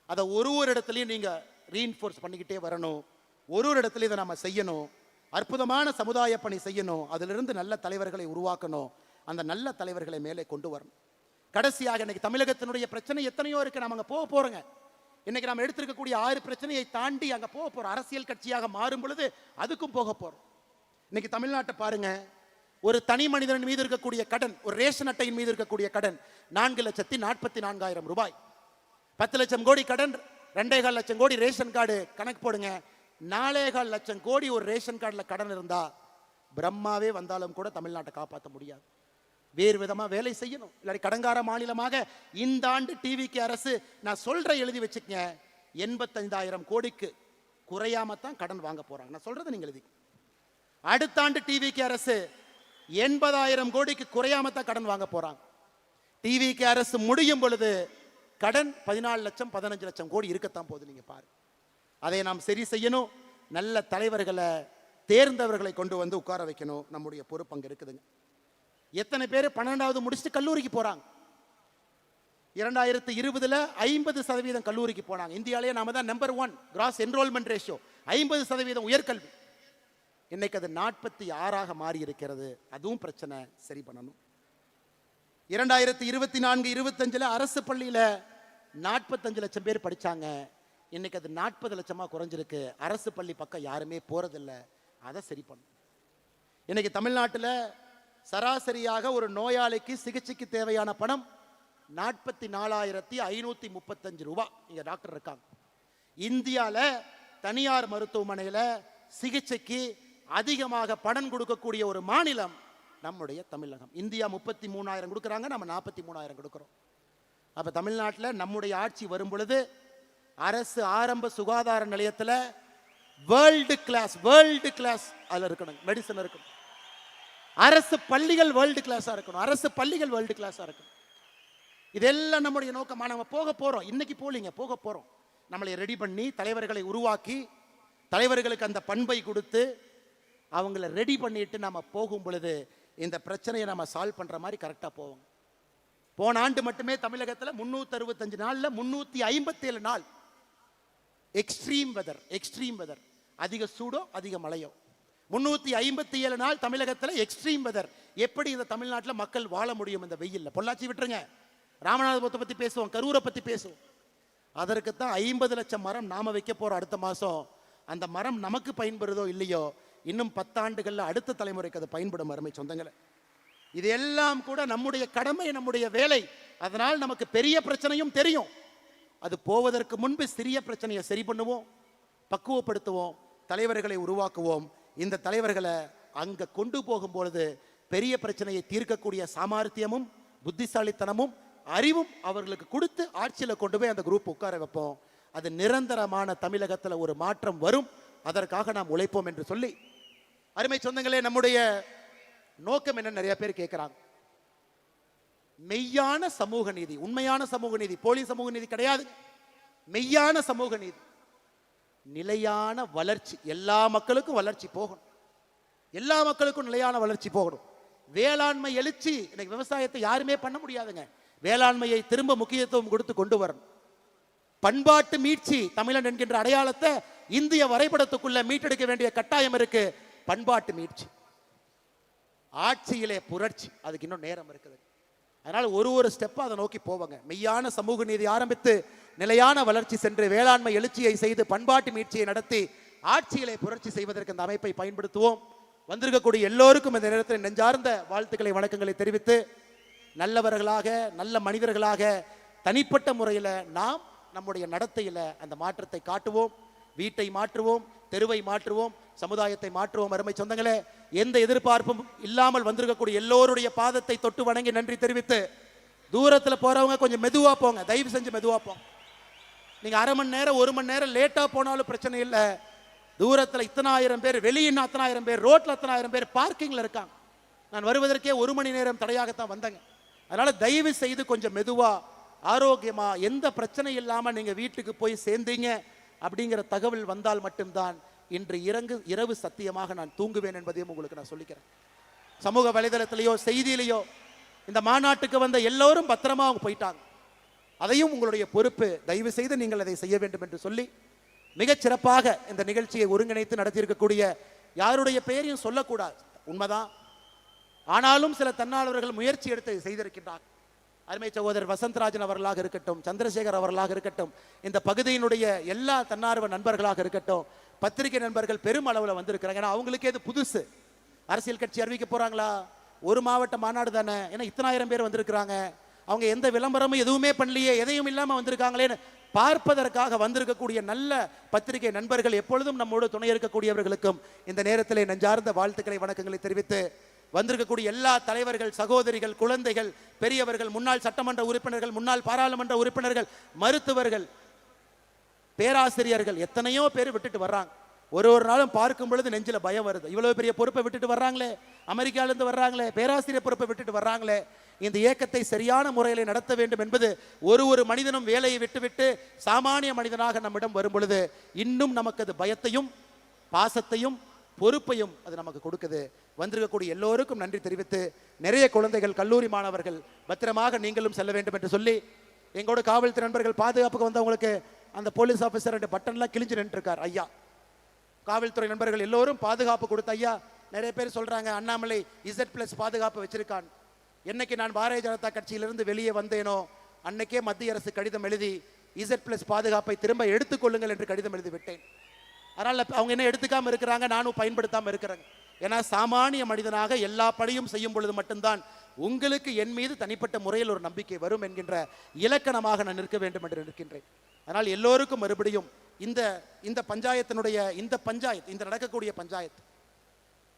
அதை ஒரு இடத்துலையும் நீங்க ரீஇன்ஃபோர்ஸ் பண்ணிக்கிட்டே வரணும். ஒரு இடத்துல இதை நம்ம செய்யணும். அற்புதமான சமுதாய பணி செய்யணும். அதிலிருந்து நல்ல தலைவர்களை உருவாக்கணும். அந்த நல்ல தலைவர்களை மேலே கொண்டு வரணும். கடைசியாக இன்னைக்கு தமிழகத்தினுடைய பிரச்சனை எத்தனையோ இருக்கு. நம்ம அங்கே போக போறோங்க. இன்னைக்கு நம்ம எடுத்திருக்கக்கூடிய 6 பிரச்சனையை தாண்டி அங்கே போக போறோம். அரசியல் கட்சியாக மாறும் பொழுது அதுக்கும் போக போறோம். இன்னைக்கு தமிழ்நாட்டை பாருங்க. ஒரு தனி மனிதன் மீது இருக்கக்கூடிய கடன், ஒரு ரேஷன் அட்டையின் மீது இருக்கக்கூடிய கடன் 4,44,000 ரூபாய். 10 லட்சம் கோடி கடன், 2.25 லட்சம் கோடி ரேஷன் கார்டு. கணக்கு போடுங்க. 4.25 லட்சம் கோடி ஒரு ரேஷன் கார்டில் கடன் இருந்தா பிரம்மாவே வந்தாலும் கூட தமிழ்நாட்டை காப்பாற்ற முடியாது. வேறு விதமா வேலை செய்யணும். இல்லாட்டி கடங்கார மாநிலமாக இந்த ஆண்டு டிவிக்கு அரசு, நான் சொல்ற எழுதி வச்சுக்கங்க, 85,000 கோடிக்கு குறையாமத்தான் கடன் வாங்க போறாங்க. நான் சொல்றது நீங்க எழுதி. அடுத்த ஆண்டு டிவிக்கு அரசு 80,000 கோடிக்கு குறையாமத்தான் கடன் வாங்க போறாங்க. டிவிக்கு அரசு முடியும் பொழுது கடன் 14 லட்சம் 15 லட்சம் கோடி இருக்கத்தான் போகுது. நீங்க பாரு. அதை நாம் சரி செய்யணும். நல்ல தலைவர்களை, தேர்ந்தவர்களை கொண்டு வந்து உட்கார வைக்கணும். நம்முடைய பொறுப்பு அங்க இருக்குதுங்க. எத்தனை பேர் 12வது முடிச்சுட்டு கல்லூரிக்கு போறாங்க? 2020 50% கல்லூரிக்கு போனாங்க. இந்தியாவிலேயே நாம தான் நம்பர் 1 கிராஸ் என்ரோல்மெண்ட் ரேஷியோ, 50% உயர்கல்வி. இன்னைக்கு அது 46ஆக மாறி இருக்கிறது. அதுவும் பிரச்சனை, சரி பண்ணணும். 2024-25 அரசு பள்ளியில 45 லட்சம் பேர் படிச்சாங்க. இன்னைக்கு அது 40 லட்சமா குறைஞ்சிருக்கு. அரசு பள்ளி பக்கம் யாருமே போறதில்லை. அதை சரி பண்ணும். இன்னைக்கு தமிழ்நாட்டில் சராசரியாக ஒரு நோயாளிக்கு சிகிச்சைக்கு தேவையான பணம் 44,535 ரூபாய். இங்க டாக்டர் இருக்காங்க. இந்தியாவில் தனியார் மருத்துவமனையில் சிகிச்சைக்கு அதிகமாக பணம் கொடுக்கக்கூடிய ஒரு மாநிலம் நம்முடைய தமிழகம். இந்தியா 33,000 கொடுக்குறாங்க, நம்ம 43,000 கொடுக்குறோம். அப்ப தமிழ்நாட்டில் நம்முடைய ஆட்சி வரும் பொழுது அரசு ஆரம்ப சுகாதார நிலையத்தில் வேர்ல்டு கிளாஸ் அதில் இருக்கணும். மெடிசன் இருக்கணும். அரசு பள்ளிகள் வேர்ல்டு கிளாஸா இருக்கணும். அரசு பள்ளிகள் வேர்ல்டு கிளாஸா இருக்கணும். இதெல்லாம் நம்முடைய நோக்கமா. நம்ம போக போறோம். இன்னைக்கு போலீங்க, போக போறோம். நம்மளை ரெடி பண்ணி தலைவர்களை உருவாக்கி தலைவர்களுக்கு அந்த பண்பை கொடுத்து அவங்கள ரெடி பண்ணிட்டு நம்ம போகும் பொழுது இந்த பிரச்சனையை நம்ம சால்வ் பண்ற மாதிரி கரெக்டா போவோம். போன ஆண்டு மட்டுமே தமிழகத்தில் 365 நாள்ல 357 நாள் எக்ஸ்ட்ரீம் வெதர், அதிக சூடோ அதிக மழையோ, 357 நாள் தமிழகத்தில் எக்ஸ்ட்ரீம் வெதர். எப்படி இந்த தமிழ்நாட்டில் மக்கள் வாழ முடியும் இந்த வெயில்ல? பொள்ளாச்சி விட்டுருங்க, ராமநாதபுரத்தை பத்தி பேசுவோம், கரூரை பத்தி பேசுவோம். அதற்குத்தான் 50 லட்சம் மரம் நாம வைக்க போறோம் அடுத்த மாசம். அந்த மரம் நமக்கு பயன்படுதோ இல்லையோ, இன்னும் 10 ஆண்டுகள்ல அடுத்த தலைமுறைக்கு அது பயன்படும். அருமை சொந்தங்களே, இது எல்லாம் கூட நம்முடைய கடமை, நம்முடைய வேலை. அதனால் நமக்கு பெரிய பிரச்சனையும் தெரியும். அது போவதற்கு முன்பு சிறிய பிரச்சனையை சரி பண்ணுவோம், பக்குவப்படுத்துவோம், தலைவர்களை உருவாக்குவோம். இந்த தலைவர்களை அங்க கொண்டு போகும்பொழுது பெரிய பிரச்சனையை தீர்க்கக்கூடிய சாமர்த்தியமும் புத்திசாலித்தனமும் அறிவும் அவர்களுக்கு கொடுத்து ஆட்சியில கொண்டு போய் அந்த குரூப் உட்கார வைப்போம். அது நிரந்தரமான தமிழகத்தில் ஒரு மாற்றம் வரும். அதற்காக நாம் உழைப்போம் என்று சொல்லி, அருமை சொந்தங்களே, நம்முடைய நோக்கம் என்ன? நிறைய பேர் கேட்கிறாங்க. மெய்யான சமூக நீதி, உண்மையான சமூக நீதி, போலி சமூக நீதி கிடையாது. மெய்யான சமூக நீதி, நிலையான வளர்ச்சி. எல்லா மக்களுக்கும் வளர்ச்சி போகணும். எல்லா மக்களுக்கும் நிலையான வளர்ச்சி போகணும். வேளாண்மை எழுச்சி. இன்னைக்கு விவசாயத்தை யாருமே பண்ண முடியாதுங்க. வேளாண்மையை திரும்ப முக்கியத்துவம் கொடுத்து கொண்டு வரணும். பண்பாட்டு மீட்சி. தமிழன் என்கின்ற அடையாளத்தை இந்திய வரைபடத்துக்குள்ள மீட்டெடுக்க வேண்டிய கட்டாயம் இருக்கு. பண்பாட்டு மீட்சி. ஆட்சியிலே புரட்சி. அதுக்கு இன்னும் நேரம் இருக்குது. அதனால ஒரு ஸ்டெப்பா அதை நோக்கி போவாங்க. மெய்யான சமூக நீதி ஆரம்பித்து நிலையான வளர்ச்சி சென்று வேளாண்மை எழுச்சியை செய்து பண்பாட்டு மீட்சியை நடத்தி ஆட்சியிலே புரட்சி செய்வதற்கு இந்த அமைப்பை பயன்படுத்துவோம். வந்திருக்கக்கூடிய எல்லோருக்கும் இந்த நேரத்தில் நெஞ்சார்ந்த வாழ்த்துக்களை, வணக்கங்களை தெரிவித்து, நல்லவர்களாக, நல்ல மனிதர்களாக, தனிப்பட்ட முறையில் நாம் நம்முடைய நடத்தையில் அந்த மாற்றத்தை காட்டுவோம். வீட்டை மாற்றுவோம், தெருவை மாற்றுவோம், சமுதாயத்தை மாற்றுவோம். அருமை சொந்தங்களே, எந்த எதிர்பார்ப்பும் இல்லாமல் வந்திருக்கக்கூடிய எல்லோருடைய பாதத்தை தொட்டு வணங்கி நன்றி தெரிவித்து, தூரத்தில் போறவங்க கொஞ்சம் மெதுவா போங்க, தயவு செஞ்சு மெதுவா போங்க. நீங்க அரை மணி நேரம் 1 மணி நேரம் லேட்டா போனாலும் பிரச்சனை இல்லை. தூரத்தில் இத்தனை ஆயிரம் பேர், வெளியின அத்தனை ஆயிரம் பேர், ரோட்ல அத்தனை ஆயிரம் பேர் பார்க்கிங்ல இருக்காங்க. நான் வருவதற்கே 1 மணி நேரம் தடையாகத்தான் வந்தேங்க. அதனால தயவு செய்து கொஞ்சம் மெதுவா, ஆரோக்கியமா, எந்த பிரச்சனை இல்லாம நீங்க வீட்டுக்கு போய் சேர்ந்தீங்க அப்படிங்கிற தகவல் வந்தால் மட்டும்தான் இன்று இரவு சத்தியமாக நான் தூங்குவேன் என்பதையும் உங்களுக்கு நான் சொல்லிக்கிறேன். சமூக வலைதளத்திலேயோ செய்தியிலேயோ இந்த மாநாட்டுக்கு வந்த எல்லோரும் பத்திரமா அவங்க போயிட்டாங்க. அதையும் உங்களுடைய பொறுப்பு. தயவு செய்து நீங்கள் அதை செய்ய வேண்டும் என்று சொல்லி, மிகச் சிறப்பாக இந்த நிகழ்ச்சியை ஒருங்கிணைத்து நடத்தியிருக்கக்கூடிய யாருடைய பெயரையும் சொல்லக்கூடாது, உண்மைதான். ஆனாலும் சில தன்னார்வலர்கள் முயற்சி எடுத்து செய்திருக்கின்றார். அருமை சகோதரர் வசந்தராஜன் அவர்களாக இருக்கட்டும், சந்திரசேகர் அவர்களாக இருக்கட்டும், இந்த பகுதியினுடைய எல்லா தன்னார்வ நண்பர்களாக இருக்கட்டும், பத்திரிகை நண்பர்கள் பெரும் அளவில் வந்திருக்கிறாங்க. ஏன்னா அவங்களுக்கே இது புதுசு. அரசியல் கட்சி அறிவிக்க போறாங்களா, ஒரு மாவட்ட மாநாடு தானே, ஏன்னா இத்தனாயிரம் பேர் வந்திருக்கிறாங்க, அவங்க எந்த விளம்பரமும் எதுவுமே பண்ணலையே, எதையும் இல்லாமல் வந்திருக்காங்களேன்னு பார்ப்பதற்காக வந்திருக்கக்கூடிய நல்ல பத்திரிகை நண்பர்கள் எப்பொழுதும் நம்மோடு துணை இருக்கக்கூடியவர்களுக்கும் இந்த நேரத்திலே நெஞ்சார்ந்த வாழ்த்துக்களை வணக்கங்களை தெரிவித்து, வந்திருக்கக்கூடிய எல்லா தலைவர்கள், சகோதரிகள், குழந்தைகள், பெரியவர்கள், முன்னாள் சட்டமன்ற உறுப்பினர்கள், முன்னாள் பாராளுமன்ற உறுப்பினர்கள், மருத்துவர்கள், பேராசிரியர்கள், எத்தனையோ பேர் விட்டுட்டு வர்றாங்க. ஒரு நாளும் பார்க்கும் பொழுது நெஞ்சில பயம் வருது. இவ்வளவு பெரிய பொறுப்பை விட்டுட்டு வர்றாங்களே, அமெரிக்காவிலிருந்து வர்றாங்களே, பேராசிரியர் பொறுப்பை விட்டுட்டு வர்றாங்களே, இந்த இயக்கத்தை சரியான முறையில் நடத்த வேண்டும் என்பது ஒரு மனிதனும் வேலையை விட்டுவிட்டு சாமானிய மனிதனாக நம்மிடம் வரும் பொழுது இன்னும் நமக்கு அது பயத்தையும் பாசத்தையும் பொறுப்பையும் அது நமக்கு கொடுக்குது. வந்திருக்கக்கூடிய எல்லோருக்கும் நன்றி தெரிவித்து, நிறைய குழந்தைகள், கல்லூரி மாணவர்கள் பத்திரமாக நீங்களும் செல்ல வேண்டும் என்று சொல்லி, எங்களோட காவல்துறை நண்பர்கள் பாதுகாப்புக்கு வந்தவங்களுக்கு அந்த போலீஸ் ஆஃபீஸர் பட்டன்லாம் கிழிஞ்சு நின்று இருக்கார் ஐயா. காவல்துறை நண்பர்கள் எல்லோரும் பாதுகாப்பு கொடுத்த ஐயா. நிறைய பேர் சொல்றாங்க அண்ணாமலை Z+ பாதுகாப்பு வச்சிருக்கான். என்னைக்கு நான் பாரதிய ஜனதா கட்சியிலிருந்து வெளியே வந்தேனோ அன்னைக்கே மத்திய அரசு கடிதம் எழுதி Z+ பாதுகாப்பை திரும்ப எடுத்துக்கொள்ளுங்கள் என்று கடிதம் எழுதி விட்டேன். அதனால அவங்க என்ன எடுத்துக்காம இருக்கிறாங்க, நானும் பயன்படுத்தாம இருக்கிறேன். ஏன்னா சாமானிய மனிதனாக எல்லா பணியும் செய்யும் பொழுது மட்டும்தான் உங்களுக்கு என் மீது தனிப்பட்ட முறையில் ஒரு நம்பிக்கை வரும் என்கின்ற இலக்கணமாக நான் நிற்க வேண்டும் என்று நிற்கின்றேன். அதனால் எல்லோருக்கும் மறுபடியும் இந்த பஞ்சாயத்தினுடைய இந்த நடக்கக்கூடிய பஞ்சாயத்து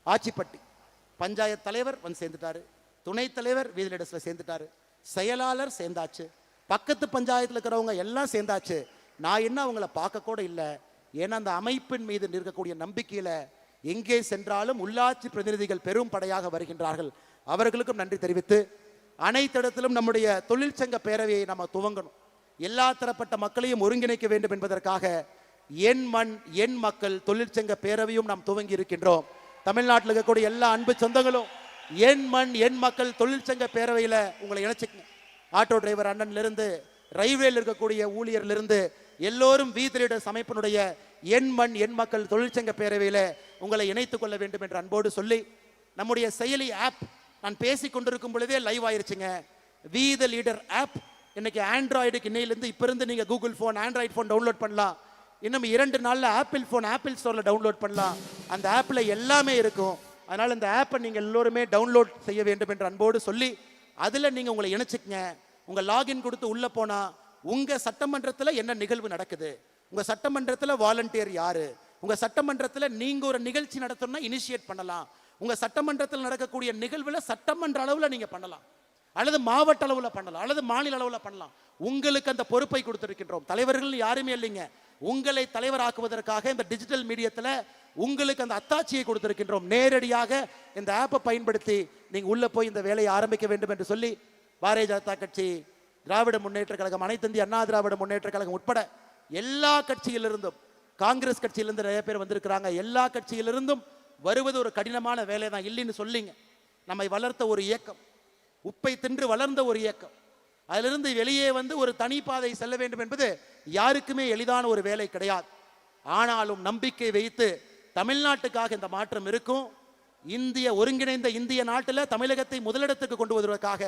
ஆச்சிப்பட்டி பஞ்சாயத்து தலைவர் வந்து சேர்ந்துட்டாரு, துணைத் தலைவர் வீதிலிடத்தில் சேர்ந்துட்டாரு, செயலாளர் சேர்ந்தாச்சு, பக்கத்து பஞ்சாயத்தில் இருக்கிறவங்க எல்லாம் சேர்ந்தாச்சு. நான் என்ன அவங்கள பார்க்க கூட இல்லை. ஏன்னா அந்த அமைப்பின் மீது இருக்கக்கூடிய நம்பிக்கையில எங்கே சென்றாலும் உள்ளாட்சி பிரதிநிதிகள் பெரும் படையாக வருகின்றார்கள். அவர்களுக்கும் நன்றி தெரிவித்து, அனைத்து இடத்திலும் நம்முடைய தொழிற்சங்க பேரவையை நம்ம துவங்கணும். எல்லா தரப்பட்ட மக்களையும் ஒருங்கிணைக்க வேண்டும் என்பதற்காக என் மண் என் மக்கள் தொழிற்சங்க பேரவையும் நாம் துவங்கி இருக்கின்றோம். தமிழ்நாட்டில் இருக்கக்கூடிய எல்லா அன்பு சொந்தங்களும் என் மண் என் மக்கள் தொழிற்சங்க பேரவையில் உங்களை இணைச்சிக்கங்க. ஆட்டோ டிரைவர் அண்ணன்லிருந்து ரயில்வேல இருக்கக்கூடிய ஊழியர்லிருந்து எல்லோரும் வீதிலிடஸ் அமைப்பினுடைய என் மண் என் மக்கள் தொழிற்சங்க பேரவையில் உங்களை இணைத்துக் கொள்ள வேண்டும் என்று அன்போடு சொல்லி, நம்முடைய செயலி ஆப் நான் பேசி கொண்டிருக்கும் பொழுதே லைவ் ஆயிருச்சுங்க. வி த லீடர் ஆப் இன்னைக்கு ஆண்ட்ராய்டுக்கு இன்னையிலிருந்து இப்போ இருந்து நீங்கள் Google phone Android phone download பண்ணலாம். இன்னும் 2 நாளில் ஆப்பிள் ஃபோன் ஆப்பிள் ஸ்டோரில் டவுன்லோட் பண்ணலாம். அந்த ஆப்பில் எல்லாமே இருக்கும். அதனால் இந்த ஆப்பை நீங்கள் எல்லோருமே டவுன்லோட் செய்ய வேண்டும் என்று அன்போடு சொல்லி, அதில் நீங்கள் உங்களை இணைச்சிக்கங்க. உங்கள் லாகின் கொடுத்து உள்ளே போனால் உங்கள் சட்டமன்றத்தில் என்ன நிகழ்வு நடக்குது, உங்கள் சட்டமன்றத்தில் வாலண்டியர் யாரு, உங்கள் சட்டமன்றத்தில் நீங்கள் ஒரு நிகழ்ச்சி நடத்தணும்னா இனிஷியேட் பண்ணலாம். உங்கள் சட்டமன்றத்தில் நடக்கக்கூடிய நிகழ்வில் சட்டமன்ற அளவில் நீங்கள் பண்ணலாம், அல்லது மாவட்ட அளவில் பண்ணலாம், அல்லது மாநில அளவில் பண்ணலாம். உங்களுக்கு அந்த பொறுப்பை கொடுத்திருக்கின்றோம். தலைவர்கள் யாருமே இல்லைங்க. உங்களை தலைவராக்குவதற்காக இந்த டிஜிட்டல் மீடியத்தில் உங்களுக்கு அந்த அத்தாட்சியை கொடுத்திருக்கின்றோம். நேரடியாக இந்த ஆப்பை பயன்படுத்தி நீங்கள் உள்ளே போய் இந்த வேலையை ஆரம்பிக்க வேண்டும் என்று சொல்லி, பாரதிய ஜனதா கட்சி, திராவிட முன்னேற்ற கழகம், அனைத்து இந்திய அண்ணா திராவிட முன்னேற்ற கழகம் உட்பட எல்லா கட்சியிலிருந்தும், காங்கிரஸ் கட்சியிலிருந்து நிறைய பேர் வந்திருக்கிறாங்க, எல்லா கட்சியிலிருந்தும் வருவது ஒரு கடினமான வேலை தான் இல்லைன்னு சொல்லிங்க. நம்மை வளர்த்த ஒரு இயக்கம், உப்பை தின்று வளர்ந்த ஒரு இயக்கம், அதிலிருந்து வெளியே வந்து ஒரு தனிப்பாதை செல்ல வேண்டும் என்பது யாருக்குமே எளிதான ஒரு வேலை கிடையாது. ஆனாலும் நம்பிக்கை வைத்து தமிழ்நாட்டுக்காக இந்த மாற்றம் இருக்கும். ஒருங்கிணைந்த இந்திய நாட்டில் தமிழகத்தை முதலிடத்துக்கு கொண்டு வருவதற்காக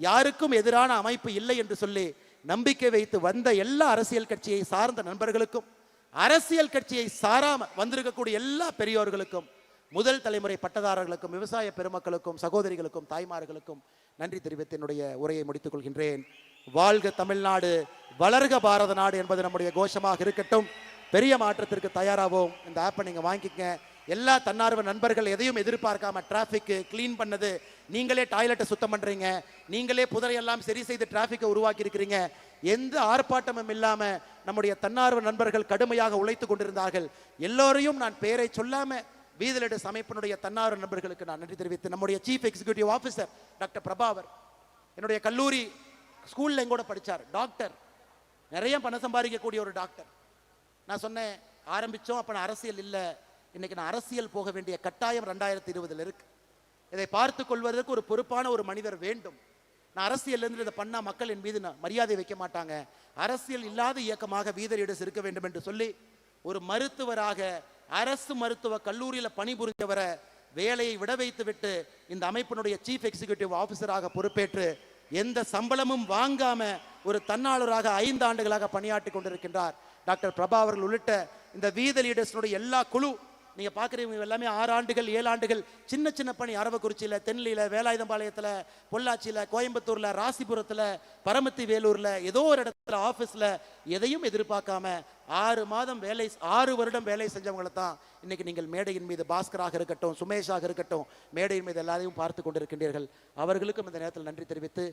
யாருக்கும் எதிரான அமைப்பு இல்லை என்று சொல்லி நம்பிக்கை வைத்து வந்த எல்லா அரசியல் கட்சியை சார்ந்த நண்பர்களுக்கும், அரசியல் கட்சியை சாராம வந்திருக்கக்கூடிய எல்லா பெரியோர்களுக்கும், முதல் தலைமுறை பட்டதாரர்களுக்கும், விவசாய பெருமக்களுக்கும், சகோதரிகளுக்கும், தாய்மார்களுக்கும் நன்றி தெரிவித்து என்னுடைய உரையை முடித்துக் கொள்கின்றேன். வாழ்க தமிழ்நாடு, வளர்க பாரத நாடு என்பது நம்முடைய கோஷமாக இருக்கட்டும். பெரிய மாற்றத்திற்கு தயாராகவும் இந்த ஆப்பை நீங்கள் வாங்கிக்கங்க. எல்லா தன்னார்வ நண்பர்கள் எதையும் எதிர்பார்க்காம டிராஃபிக்கு கிளீன் பண்ணது, நீங்களே டாய்லெட்டை சுத்தம் பண்ணுறீங்க, நீங்களே புதரையெல்லாம் சரி செய்து டிராஃபிக்கை உருவாக்கி இருக்கிறீங்க. எந்த ஆர்ப்பாட்டமும் இல்லாமல் நம்முடைய தன்னார்வ நண்பர்கள் கடுமையாக உழைத்து கொண்டிருந்தார்கள். எல்லோரையும் நான் பெயரை சொல்லாமல் வீதிலிடஸ் அமைப்பினுடைய தன்னார்வ நண்பர்களுக்கு நான் நன்றி தெரிவித்து, நம்முடைய சீஃப் எக்ஸிக்யூட்டிவ் ஆஃபீஸர் டாக்டர் பிரபாவர், என்னுடைய கல்லூரி ஸ்கூலில் எங்கூட படித்தார், டாக்டர், நிறைய பணம் சம்பாதிக்கக்கூடிய ஒரு டாக்டர். நான் சொன்னேன் ஆரம்பித்தோம், அப்போ நான் அரசியல் இல்லை, இன்னைக்கு நான் அரசியல் போக வேண்டிய கட்டாயம் 2020 இருக்கு. இதை பார்த்து கொள்வதற்கு ஒரு பொறுப்பான ஒரு மனிதர் வேண்டும். நான் அரசியல் இருந்து இதை பண்ணால் மக்கள் என் மீது மரியாதை வைக்க மாட்டாங்க, அரசியல் இல்லாத இயக்கமாக வீதிலிடஸ் இருக்க வேண்டும் என்று சொல்லி ஒரு மருத்துவராக அரசு மருத்துவ கல்லூரியில் பணிபுரிஞ்சவரை வேலையை விட வைத்து விட்டு இந்த அமைப்பினுடைய சீஃப் எக்ஸிகியூட்டிவ் ஆஃபீஸராக பொறுப்பேற்று எந்த சம்பளமும் வாங்காம ஒரு தன்னாளராக 5 ஆண்டுகளாக பணியாற்றி கொண்டிருக்கின்றார் டாக்டர் பிரபா அவர்கள் உள்ளிட்ட இந்த வீத லீடர்ஸ்னுடைய எல்லா குழு. நீங்க பாக்குறீங்க எல்லாமே 6 ஆண்டுகள் 7 ஆண்டுகள் சின்ன சின்ன பணி. அரவக்குறிச்சியில, தென்னில, வேலாயுதம்பாளையத்துல, பொள்ளாச்சியில, கோயம்புத்தூர்ல, ராசிபுரத்துல, பரமத்தி வேலூர்ல, ஏதோ ஒரு இடத்துல ஆபீஸ்ல எதையும் எதிர்பார்க்காம 6 மாதம் வேலை 6 வருடம் வேலை செஞ்சவங்களை தான் இன்னைக்கு நீங்கள் மேடையின் மீது பாஸ்கராக இருக்கட்டும், சுமேஷாக இருக்கட்டும், மேடையின் மீது எல்லாரையும் பார்த்து கொண்டிருக்கின்றீர்கள். அவர்களுக்கும் இந்த நேரத்தில் நன்றி தெரிவித்து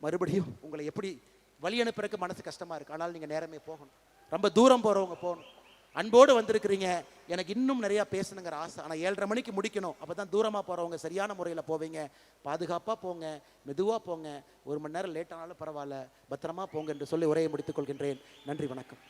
மறுபடியும் உங்களை எப்படி வழி அனுப்புறதுக்கு மனசு கஷ்டமா இருக்கு. ஆனால் நீங்க நேரமே போகணும், ரொம்ப தூரம் போறவங்க போகணும். அன்போடு வந்திருக்கிறீங்க. எனக்கு இன்னும் நிறைய பேசணுங்கிற ஆசை. ஆனால் 7:30 மணிக்கு முடிக்கணும். அப்பதான் தூரமா போறவங்க சரியான முறையில் போவீங்க. பாதுகாப்பா போங்க, மெதுவா போங்க, 1 மணி நேரம் லேட் ஆனாலும் பரவாயில்ல, பத்திரமா போங்க என்று சொல்லி உரையை முடித்துக் கொள்கின்றேன். நன்றி, வணக்கம்.